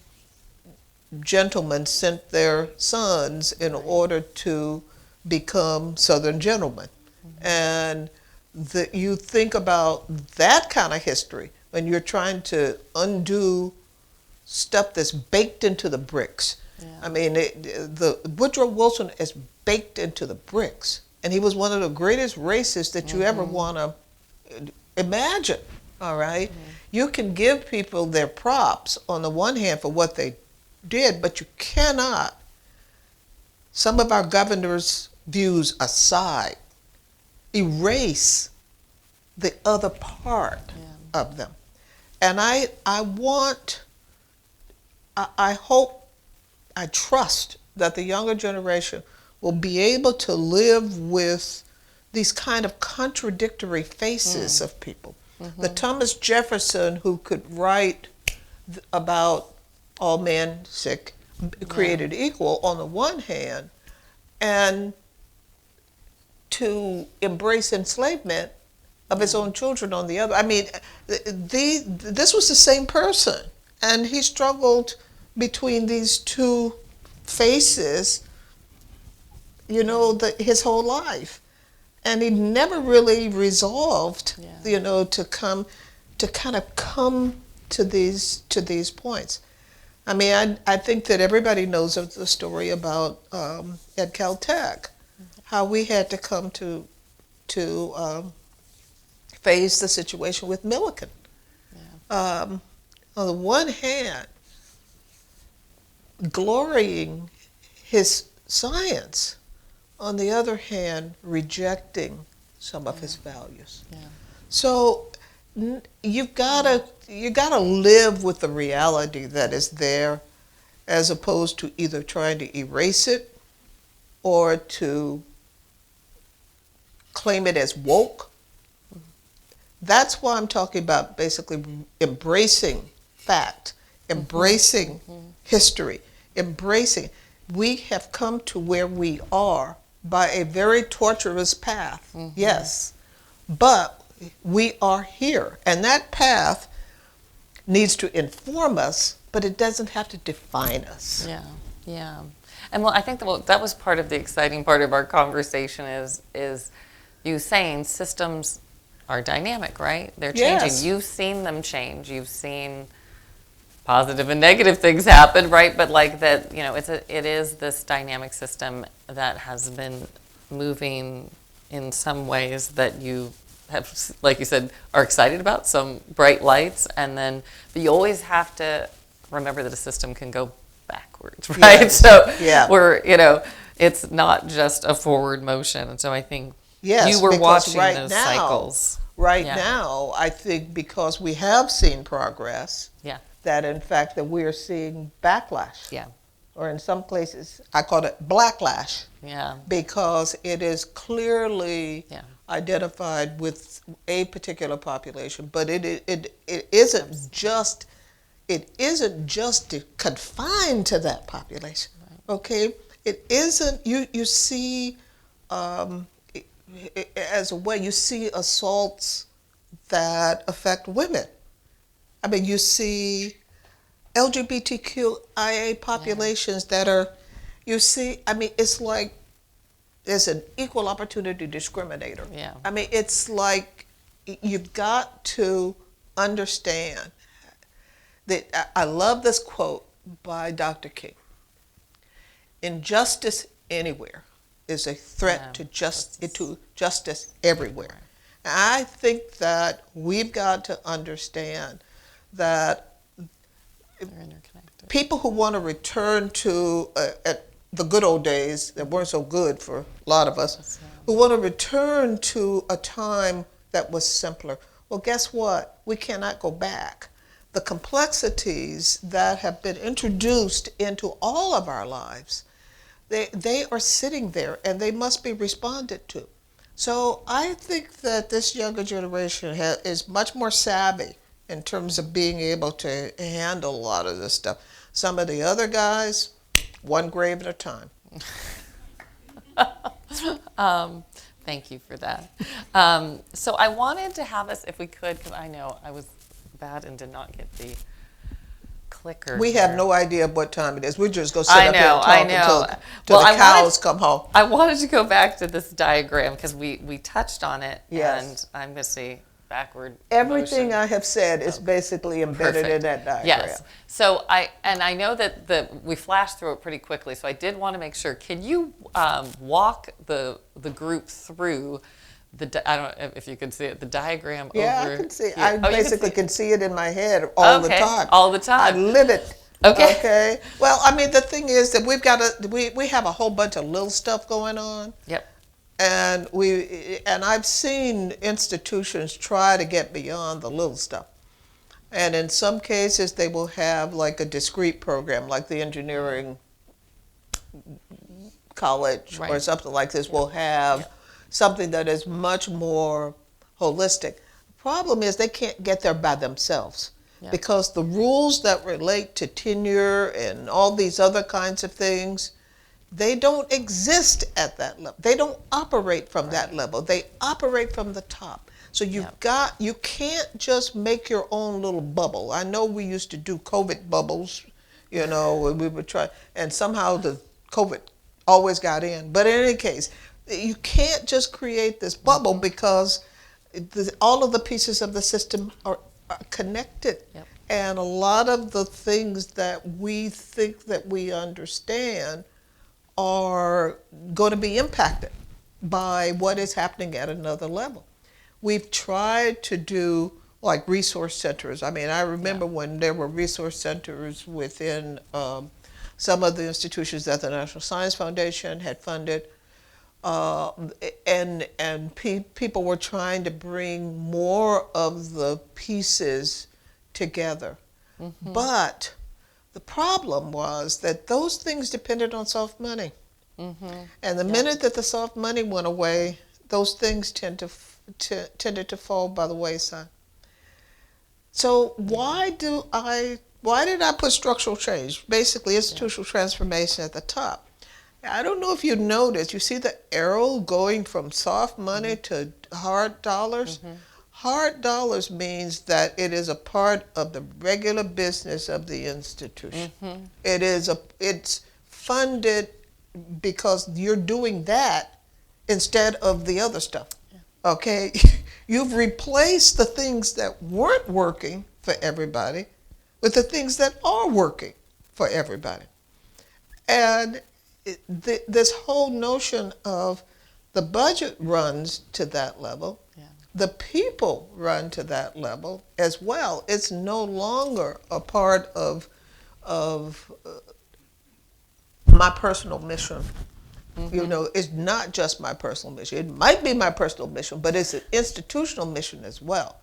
gentlemen sent their sons in order to become Southern gentlemen. And you think about that kind of history when you're trying to undo stuff that's baked into the bricks. Yeah. I mean, the Woodrow Wilson is baked into the bricks, and he was one of the greatest racists that you ever want to imagine. All right, you can give people their props on the one hand for what they did, but you cannot some of our governors' views aside, erase the other part of them. And I hope, I trust that the younger generation will be able to live with these kind of contradictory faces of people. The Thomas Jefferson who could write about all men sick, created equal on the one hand, and to embrace enslavement of his own children on the other. I mean, this was the same person, and he struggled between these two faces, his whole life, and he never really resolved, to kind of come to these points. I mean, I think that everybody knows of the story about at Caltech, how we had to come to face the situation with Millikan. On the one hand, glorying his science, on the other hand, rejecting some of his values. So you've got to live with the reality that is there, as opposed to either trying to erase it or to claim it as woke. That's why I'm talking about basically embracing fact, embracing history, embracing. We have come to where we are by a very torturous path, yes, but we are here, and that path needs to inform us, but it doesn't have to define us. Yeah. And well, I think that was part of the exciting part of our conversation is you saying systems are dynamic, right? They're changing. Yes. You've seen them change. You've seen positive and negative things happen, right? But like that, it is this dynamic system that has been moving in some ways that you have, like you said, are excited about, some bright lights, but you always have to remember that a system can go backwards, right? Yes. So Yeah. it's not just a forward motion. And so I think Yes, you were because watching right those now, cycles. Right Yeah. now, I think because we have seen progress, Yeah. that in fact that we are seeing backlash. Yeah. Or in some places, I call it blacklash. Yeah. Because it is clearly Yeah. identified with a particular population, but it isn't just confined to that population. Right. Okay, it isn't. You see, as a way, you see assaults that affect women. I mean, you see LGBTQIA populations that are, I mean, it's like there's an equal opportunity discriminator. Yeah. I mean, it's like you've got to understand that. I love this quote by Dr. King. Injustice anywhere is a threat to justice everywhere. And I think that we've got to understand that They're interconnected. people who want to return to the good old days that weren't so good for a lot of us, who want to return to a time that was simpler. Well, guess what? We cannot go back. The complexities that have been introduced into all of our lives, they are sitting there and they must be responded to. So I think that this younger generation is much more savvy in terms of being able to handle a lot of this stuff. Some of the other guys, one grave at a time. Thank you for that. So I wanted to have us, if we could, because I know I was bad and did not get the clicker. We here. have no idea what time it is. We're just going to sit up here and talk until Well, the cows come home. I wanted to go back to this diagram because we touched on it. Yes. And I'm going to see backward Everything motion. I have said is basically embedded in Perfect. that diagram. Yes. So I know that we flashed through it pretty quickly, so I did want to make sure. Can you walk the group through I don't know if you can see it, the diagram Yeah, over. I can see. Yeah. I basically can see it in my head all the time. All the time. I live it. Okay. Okay. Well, I mean, the thing is that we have a whole bunch of little stuff going on, Yep. and I've seen institutions try to get beyond the little stuff. And in some cases, they will have like a discrete program, like the engineering college or Right. something like this will have Yep. something that is much more holistic. The problem is they can't get there by themselves Yep. because the rules that relate to tenure and all these other kinds of things, they don't exist at that level. They don't operate from that level. They operate from the top. So Yep. you can't just make your own little bubble. I know we used to do COVID bubbles, when we would try, and somehow the COVID always got in. But in any case, you can't just create this bubble because all of the pieces of the system are connected. Yep. And a lot of the things that we think that we understand are going to be impacted by what is happening at another level. We've tried to do like resource centers. I mean, I remember when there were resource centers within some of the institutions that the National Science Foundation had funded, and people were trying to bring more of the pieces together. But the problem was that those things depended on soft money. And the minute that the soft money went away, those things tended to fall by the wayside. So why did I put structural change, basically institutional transformation at the top? I don't know if you noticed, you see the arrow going from soft money to hard dollars? Hard dollars means that it is a part of the regular business of the institution. It's funded because you're doing that instead of the other stuff. Okay? You've replaced the things that weren't working for everybody with the things that are working for everybody. And this whole notion of the budget runs to that level, the people run to that level as well. It's no longer a part of my personal mission. It's not just my personal mission. It might be my personal mission, but it's an institutional mission as well.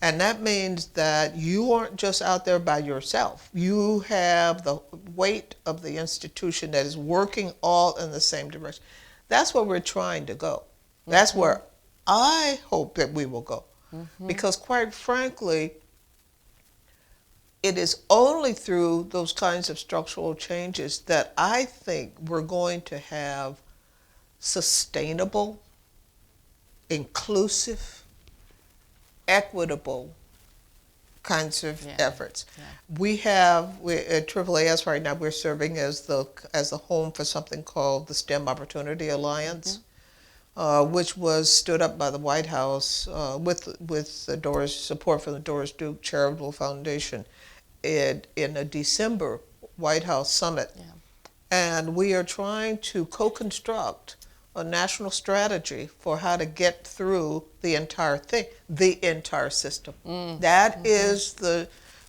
And that means that you aren't just out there by yourself. You have the weight of the institution that is working all in the same direction. That's where we're trying to go. That's where I hope that we will go. Because quite frankly, it is only through those kinds of structural changes that I think we're going to have sustainable, inclusive, equitable kinds of efforts. We at AAAS right now, we're serving as the home for something called the STEM Opportunity Alliance, which was stood up by the White House with the support from the Doris Duke Charitable Foundation in a December White House summit. And we are trying to co-construct a national strategy for how to get through the entire thing, the entire system. That is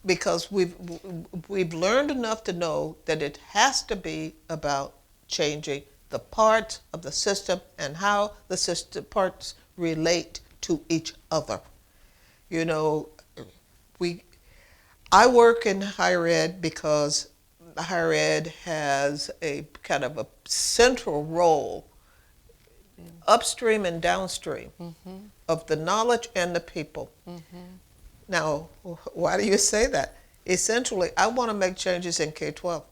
because we've learned enough to know that it has to be about changing the parts of the system and how the system parts relate to each other. I work in higher ed because higher ed has a kind of a central role upstream and downstream of the knowledge and the people. Now, why do you say that? Essentially, I want to make changes in K-12.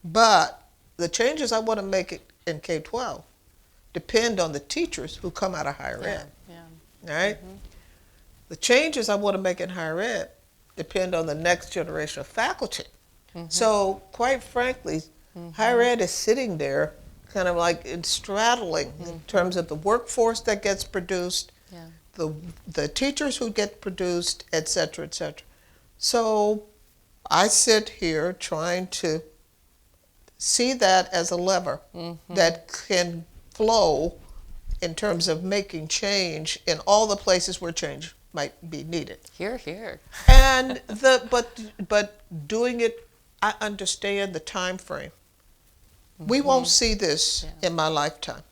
But the changes I want to make in K-12 depend on the teachers who come out of higher ed. Right? The changes I want to make in higher ed depend on the next generation of faculty. So, quite frankly, higher ed is sitting there kind of like it's straddling in terms of the workforce that gets produced, the teachers who get produced, et cetera, et cetera. So I sit here trying to see that as a lever that can flow in terms of making change in all the places where change might be needed. Here, here. And but doing it, I understand the time frame. We won't see this in my lifetime.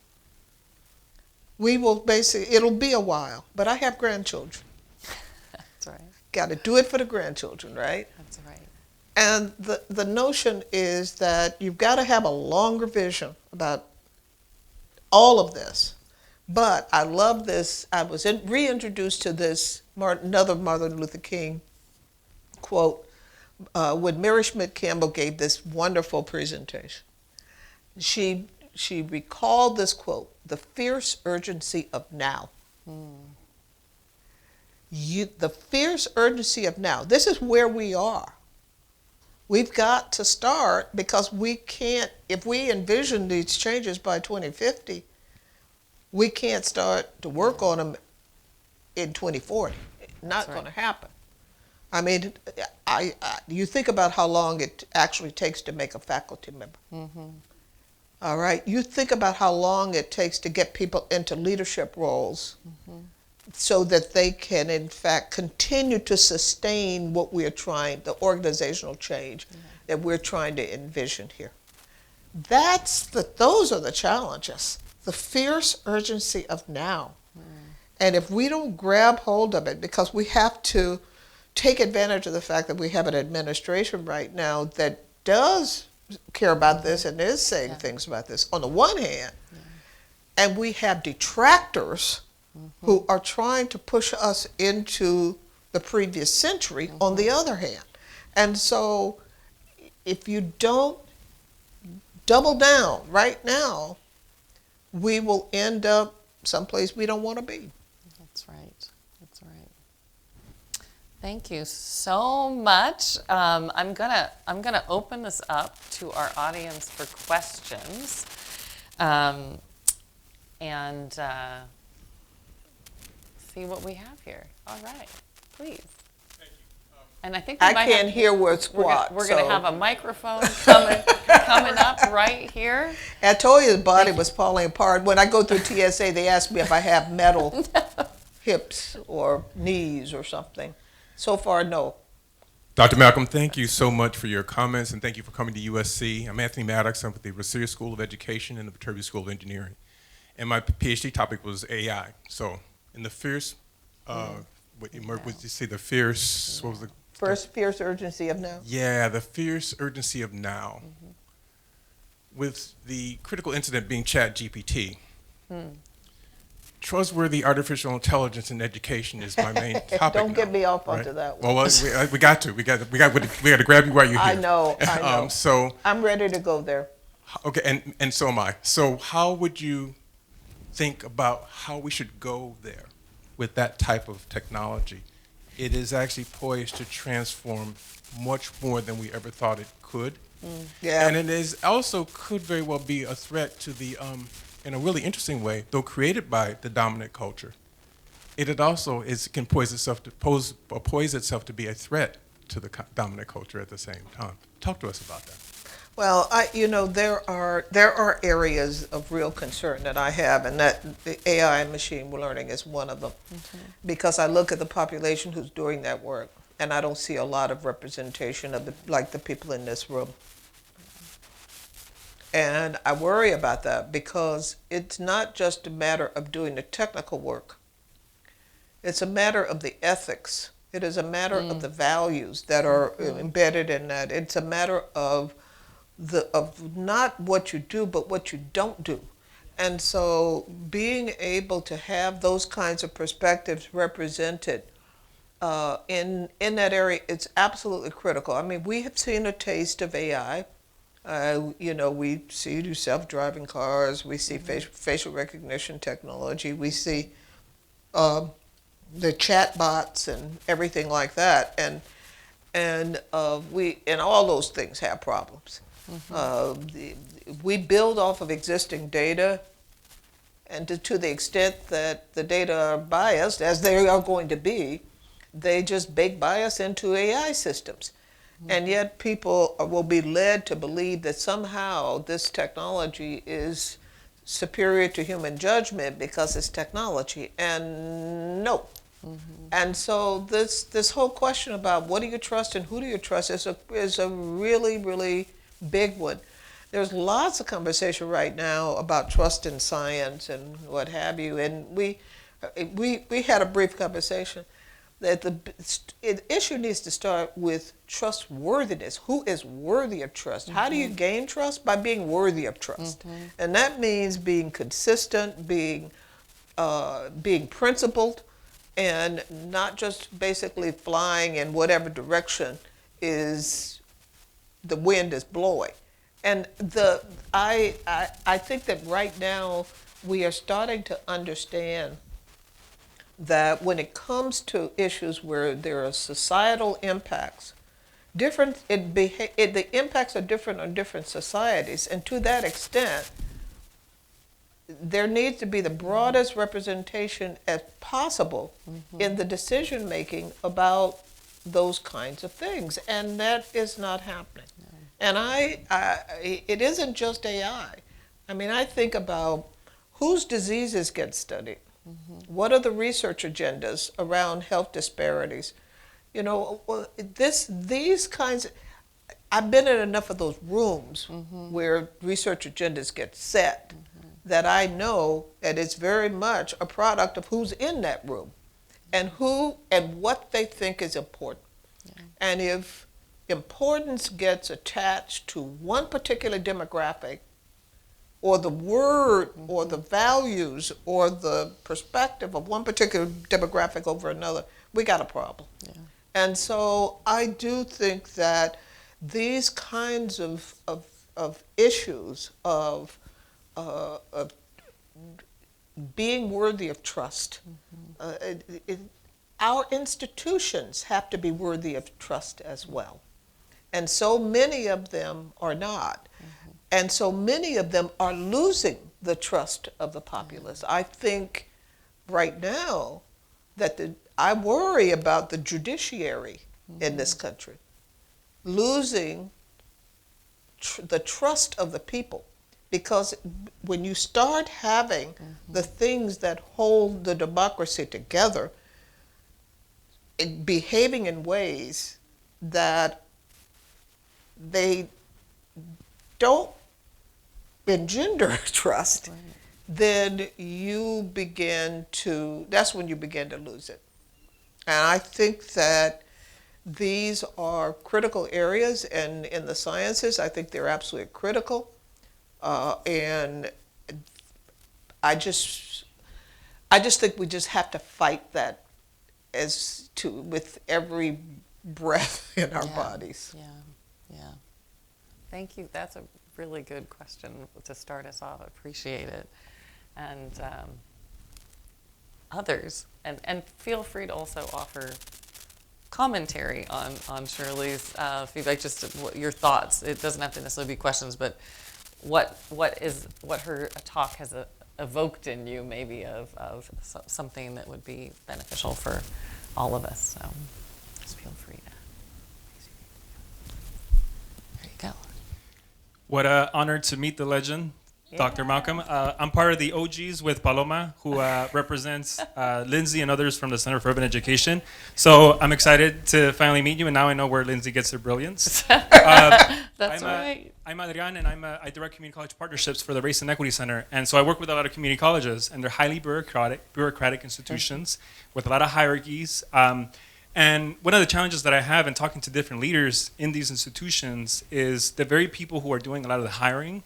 We will basically, it'll be a while, but I have grandchildren. That's right. Got to do it for the grandchildren, right? That's right. And the notion is that you've got to have a longer vision about all of this. But I love this. I was reintroduced to this, another Martin Luther King quote when Mary Schmidt Campbell gave this wonderful presentation. She recalled this quote, "The fierce urgency of now." The fierce urgency of now. This is where we are. We've got to start, because we can't, if we envision these changes by 2050, we can't start to work on them in 2040. Not going to happen. I mean, you think about how long it actually takes to make a faculty member. All right? You think about how long it takes to get people into leadership roles so that they can, in fact, continue to sustain what we're trying, the organizational change that we're trying to envision here. Those are the challenges, the fierce urgency of now. And if we don't grab hold of it, because we have to take advantage of the fact that we have an administration right now that does care about this and is saying things about this on the one hand, and we have detractors who are trying to push us into the previous century on the other hand. And so if you don't double down right now, we will end up someplace we don't want to be. That's right. That's right. Thank you so much. I'm gonna open this up to our audience for questions, and see what we have here. All right, please. Thank you. And I think we I might can't have, hear where it's squat. we're gonna have a microphone coming up right here. I told you the body was falling apart. When I go through TSA, they ask me if I have metal hips or knees or something. So far, no. Dr. Malcolm, thank you so much for your comments, and thank you for coming to USC. I'm Anthony Maddox. I'm with the Rensselaer School of Education and the Viterbi School of Engineering. And my PhD topic was AI. So in the fierce, what did you say, the fierce, what was the? First fierce urgency of now. Yeah, the fierce urgency of now. With the critical incident being ChatGPT, trustworthy artificial intelligence in education is my main topic. Don't get now, me off right? onto that one. Well, we got to grab you while you're here. I know. So I'm ready to go there. okay, and so am I. So how would you think about how we should go there with that type of technology? It is actually poised to transform much more than we ever thought it could. Yeah. And it is also could very well be a threat to the, in a really interesting way, though created by the dominant culture. It also can poise itself to be a threat to the dominant culture at the same time. Talk to us about that. Well, there are areas of real concern that I have, and that the AI and machine learning is one of them, because I look at the population who's doing that work, and I don't see a lot of representation of the people in this room. And I worry about that, because it's not just a matter of doing the technical work. It's a matter of the ethics. It is a matter of the values that are embedded in that. It's a matter of not what you do, but what you don't do. And so being able to have those kinds of perspectives represented in that area, it's absolutely critical. I mean, we have seen a taste of AI. We see self-driving cars, we see facial recognition technology, we see the chat bots and everything like that, and all those things have problems. We build off of existing data, and to the extent that the data are biased, as they are going to be, they just bake bias into AI systems. And yet people will be led to believe that somehow this technology is superior to human judgment because it's technology. And no, And so this whole question about what do you trust and who do you trust is a really, really big one. There's lots of conversation right now about trust in science and what have you, and we had a brief conversation that the issue needs to start with trustworthiness. Who is worthy of trust? How do you gain trust? By being worthy of trust, and that means being consistent, being principled, and not just basically flying in whatever direction is the wind is blowing. And I think that right now we are starting to understand that when it comes to issues where there are societal impacts, the impacts are different on different societies, and to that extent, there needs to be the broadest representation as possible in the decision making about those kinds of things, and that is not happening. And it isn't just AI. I mean, I think about whose diseases get studied. What are the research agendas around health disparities? You know, these kinds. I've been in enough of those rooms where research agendas get set that I know that it's very much a product of who's in that room and who and what they think is important. Yeah. And if importance gets attached to one particular demographic, or the word, or the values, or the perspective of one particular demographic over another, we got a problem. Yeah. And so I do think that these kinds of issues of being worthy of trust, our institutions have to be worthy of trust as well. And so many of them are not. And so many of them are losing the trust of the populace. I think right now that I worry about the judiciary in this country losing the trust of the people, because when you start having the things that hold the democracy together, behaving in ways that they don't engender trust, right, then that's when you begin to lose it. And I think that these are critical areas, and in the sciences, I think they're absolutely critical. And I just think we just have to fight that with every breath in our bodies. Yeah. Thank you. That's a really good question to start us off. I appreciate it. And others, and feel free to also offer commentary on Shirley's feedback, just your thoughts. It doesn't have to necessarily be questions, but what her talk has evoked in you, maybe of something that would be beneficial for all of us. So just feel free to. There you go. What an honor to meet the legend, Dr. Malcom. I'm part of the OGs with Paloma, who represents Lindsay and others from the Center for Urban Education. So I'm excited to finally meet you, and now I know where Lindsay gets her brilliance. That's right. I'm Adrian, and I direct community college partnerships for the Race and Equity Center. And so I work with a lot of community colleges, and they're highly bureaucratic institutions with a lot of hierarchies. And one of the challenges that I have in talking to different leaders in these institutions is the very people who are doing a lot of the hiring,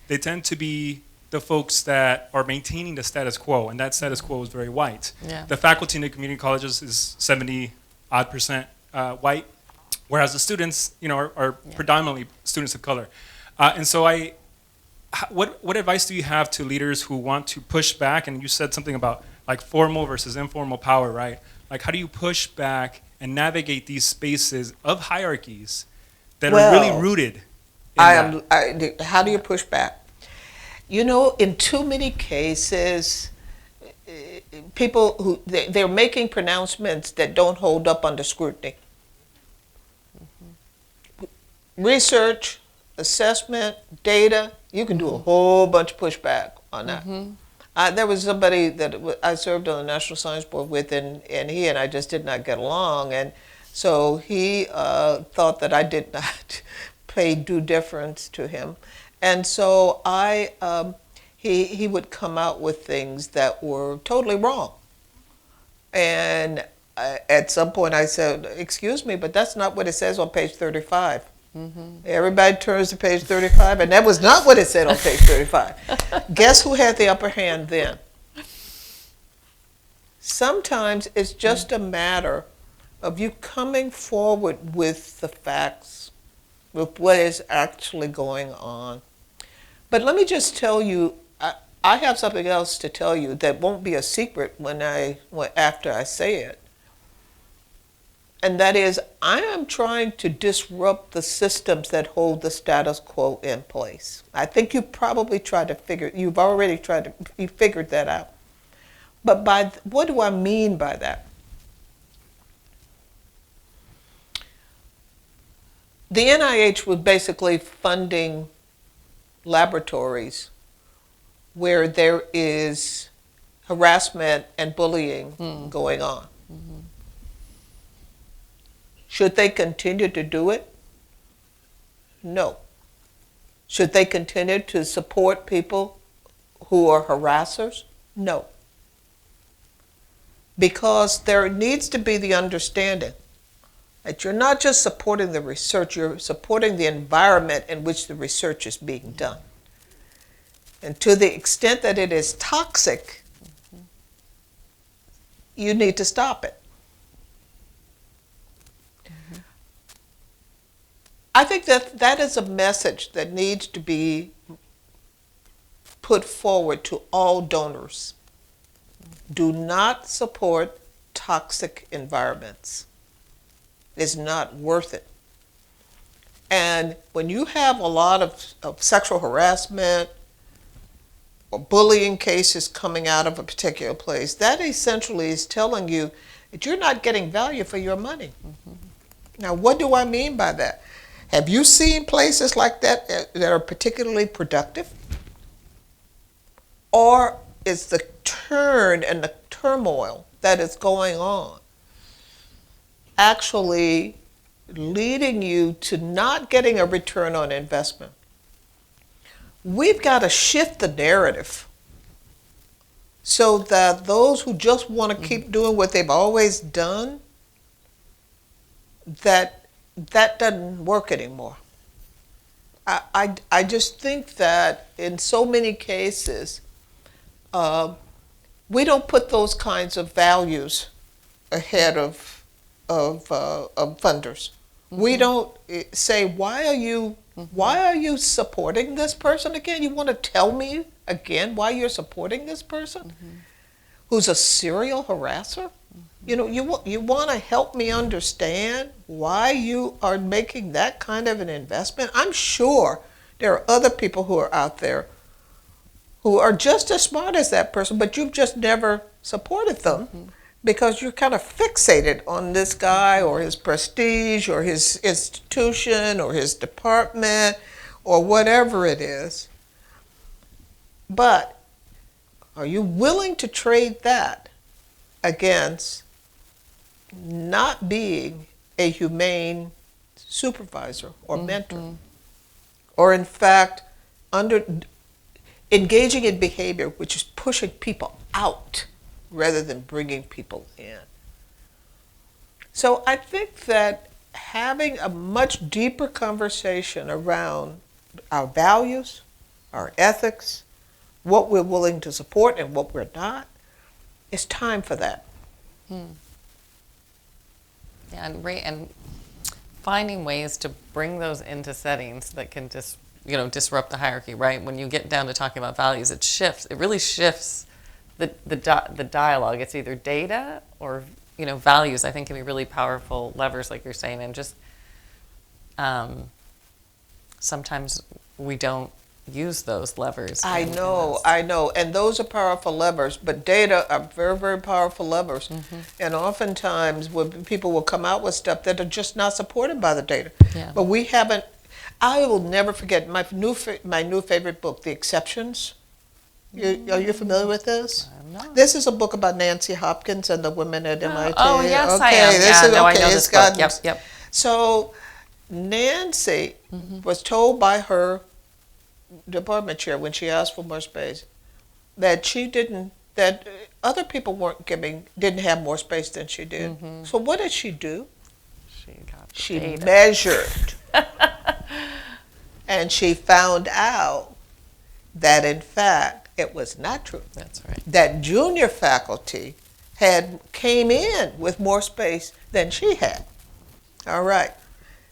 they tend to be the folks that are maintaining the status quo, and that status quo is very white. Yeah. The faculty in the community colleges is 70-odd% white, whereas the students, are predominantly students of color. And so what advice do you have to leaders who want to push back? And you said something about like formal versus informal power, right? Like, how do you push back and navigate these spaces of hierarchies that are really rooted in that? How do you push back? In too many cases, people they're making pronouncements that don't hold up under scrutiny. Research, assessment, data, you can do a whole bunch of pushback on that. There was somebody that I served on the National Science Board with, and he and I just did not get along. And so he thought that I did not pay due deference to him. And so he would come out with things that were totally wrong. And at some point I said, excuse me, but that's not what it says on page 35. Everybody turns to page 35, and that was not what it said on page 35. Guess who had the upper hand then? Sometimes it's just a matter of you coming forward with the facts, with what is actually going on. But let me just tell you, I have something else to tell you that won't be a secret after I say it. And that is, I am trying to disrupt the systems that hold the status quo in place. I think you probably you've already you figured that out. But what do I mean by that? The NIH was basically funding laboratories where there is harassment and bullying going on. Should they continue to do it? No. Should they continue to support people who are harassers? No. Because there needs to be the understanding that you're not just supporting the research, you're supporting the environment in which the research is being done. And to the extent that it is toxic, you need to stop it. I think that is a message that needs to be put forward to all donors. Do not support toxic environments. It's not worth it. And when you have a lot of sexual harassment or bullying cases coming out of a particular place, that essentially is telling you that you're not getting value for your money. Now, what do I mean by that? Have you seen places like that that are particularly productive? Or is the turn and the turmoil that is going on actually leading you to not getting a return on investment? We've got to shift the narrative so that those who just want to keep doing what they've always done, that doesn't work anymore. I just think that in so many cases, we don't put those kinds of values ahead of funders. We don't say, why are you supporting this person again? You want to tell me again why you're supporting this person who's a serial harasser? You know, you want to help me understand why you are making that kind of an investment? I'm sure there are other people who are out there who are just as smart as that person, but you've just never supported them because you're kind of fixated on this guy or his prestige or his institution or his department or whatever it is. But are you willing to trade that against not being a humane supervisor or mentor, or in fact engaging in behavior which is pushing people out rather than bringing people in? So I think that having a much deeper conversation around our values, our ethics, what we're willing to support and what we're not, it's time for that. Yeah, and finding ways to bring those into settings that can just, disrupt the hierarchy, right? When you get down to talking about values, it really shifts the dialogue. It's either data or, values, I think, can be really powerful levers, like you're saying, and just sometimes we don't use those levers. I know, and those are powerful levers, but data are very, very powerful levers. And oftentimes people will come out with stuff that are just not supported by the data. Yeah. But I will never forget my new favorite book, The Exceptions. Are you familiar with this? I'm not. This is a book about Nancy Hopkins and the women at MIT. Oh, yes, I okay, am. This Yeah, is, no, I okay, know it's this book. gotten- Yep, yep. So Nancy was told by her department chair when she asked for more space that that other people didn't have more space than she did. So what did she do? She got the She data. measured. And she found out that in fact it was not true. That's right. That junior faculty came in with more space than she had. All right.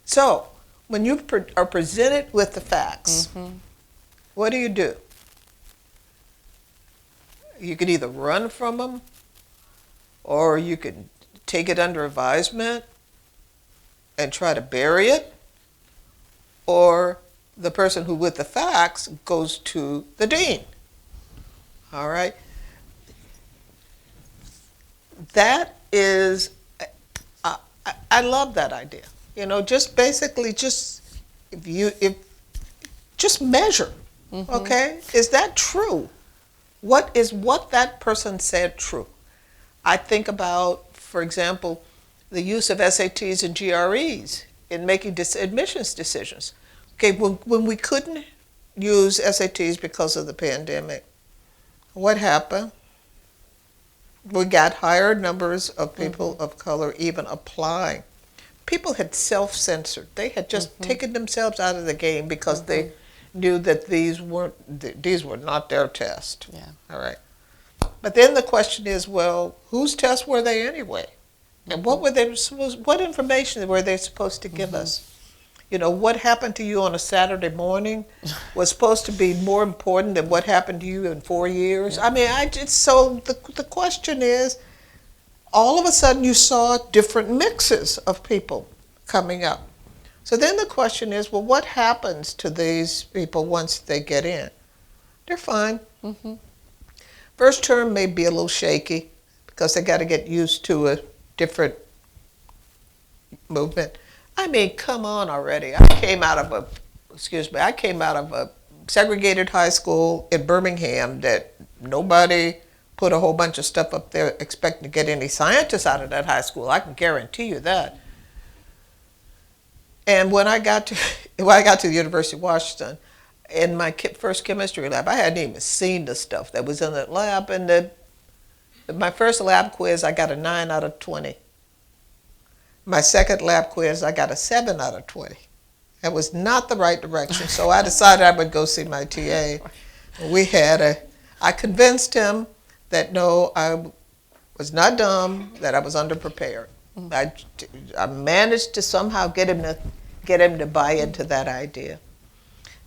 So when you are presented with the facts, what do? You could either run from them, or you could take it under advisement and try to bury it, or the person who with the facts goes to the dean. All right. That is, I love that idea. Just basically, just measure. Okay, is that true? What that person said true? I think about, for example, the use of SATs and GREs in making admissions decisions. Okay, when we couldn't use SATs because of the pandemic, what happened? We got higher numbers of people of color even applying. People had self-censored. They had just taken themselves out of the game because they knew that these were not their test. Yeah. All right. But then the question is, well, whose tests were they anyway? And what information were they supposed to give us? What happened to you on a Saturday morning was supposed to be more important than what happened to you in 4 years. I mean, so the question is, all of a sudden you saw different mixes of people coming up. So then the question is, well, what happens to these people once they get in? They're fine. First term may be a little shaky because they got to get used to a different movement. I mean, come on already. I came out of a segregated high school in Birmingham that nobody put a whole bunch of stuff up there expecting to get any scientists out of that high school. I can guarantee you that. And when I got to the University of Washington, in my first chemistry lab, I hadn't even seen the stuff that was in that lab. And my first lab quiz, I got a 9 out of 20. My second lab quiz, I got a 7 out of 20. That was not the right direction, so I decided I would go see my TA. I convinced him that no, I was not dumb, that I was underprepared. I managed to somehow get him to buy into that idea.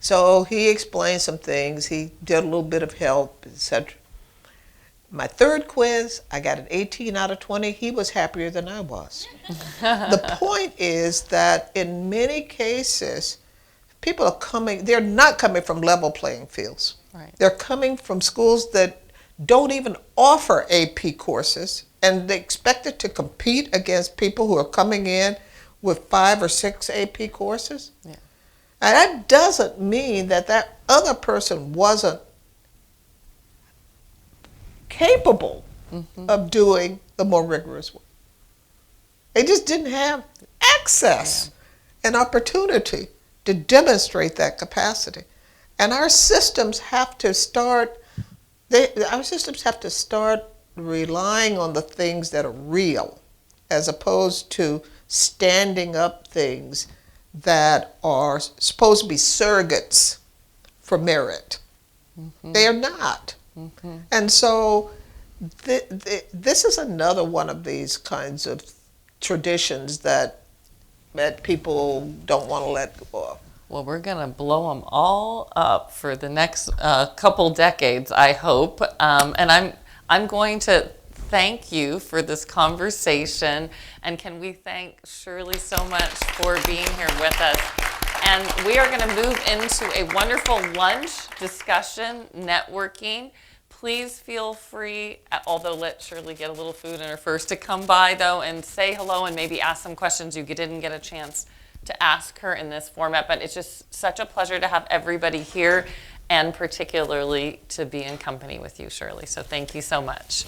So he explained some things. He did a little bit of help, etc. My third quiz, I got an 18 out of 20. He was happier than I was. The point is that in many cases, people they're not coming from level playing fields. Right. They're coming from schools that don't even offer AP courses, and they expected to compete against people who are coming in with 5 or 6 AP courses. Yeah. And that doesn't mean that other person wasn't capable of doing the more rigorous work. They just didn't have access and opportunity to demonstrate that capacity. And our systems have to start relying on the things that are real, as opposed to standing up things that are supposed to be surrogates for merit. They are not. And so this is another one of these kinds of traditions that people don't want to let go of. Well, we're going to blow them all up for the next couple decades, I hope. And I'm going to thank you for this conversation. And can we thank Shirley so much for being here with us? And we are going to move into a wonderful lunch discussion, networking. Please feel free, although let Shirley get a little food in her first, to come by, though, and say hello and maybe ask some questions you didn't get a chance to ask her in this format. But it's just such a pleasure to have everybody here. and particularly to be in company with you, Shirley. So thank you so much.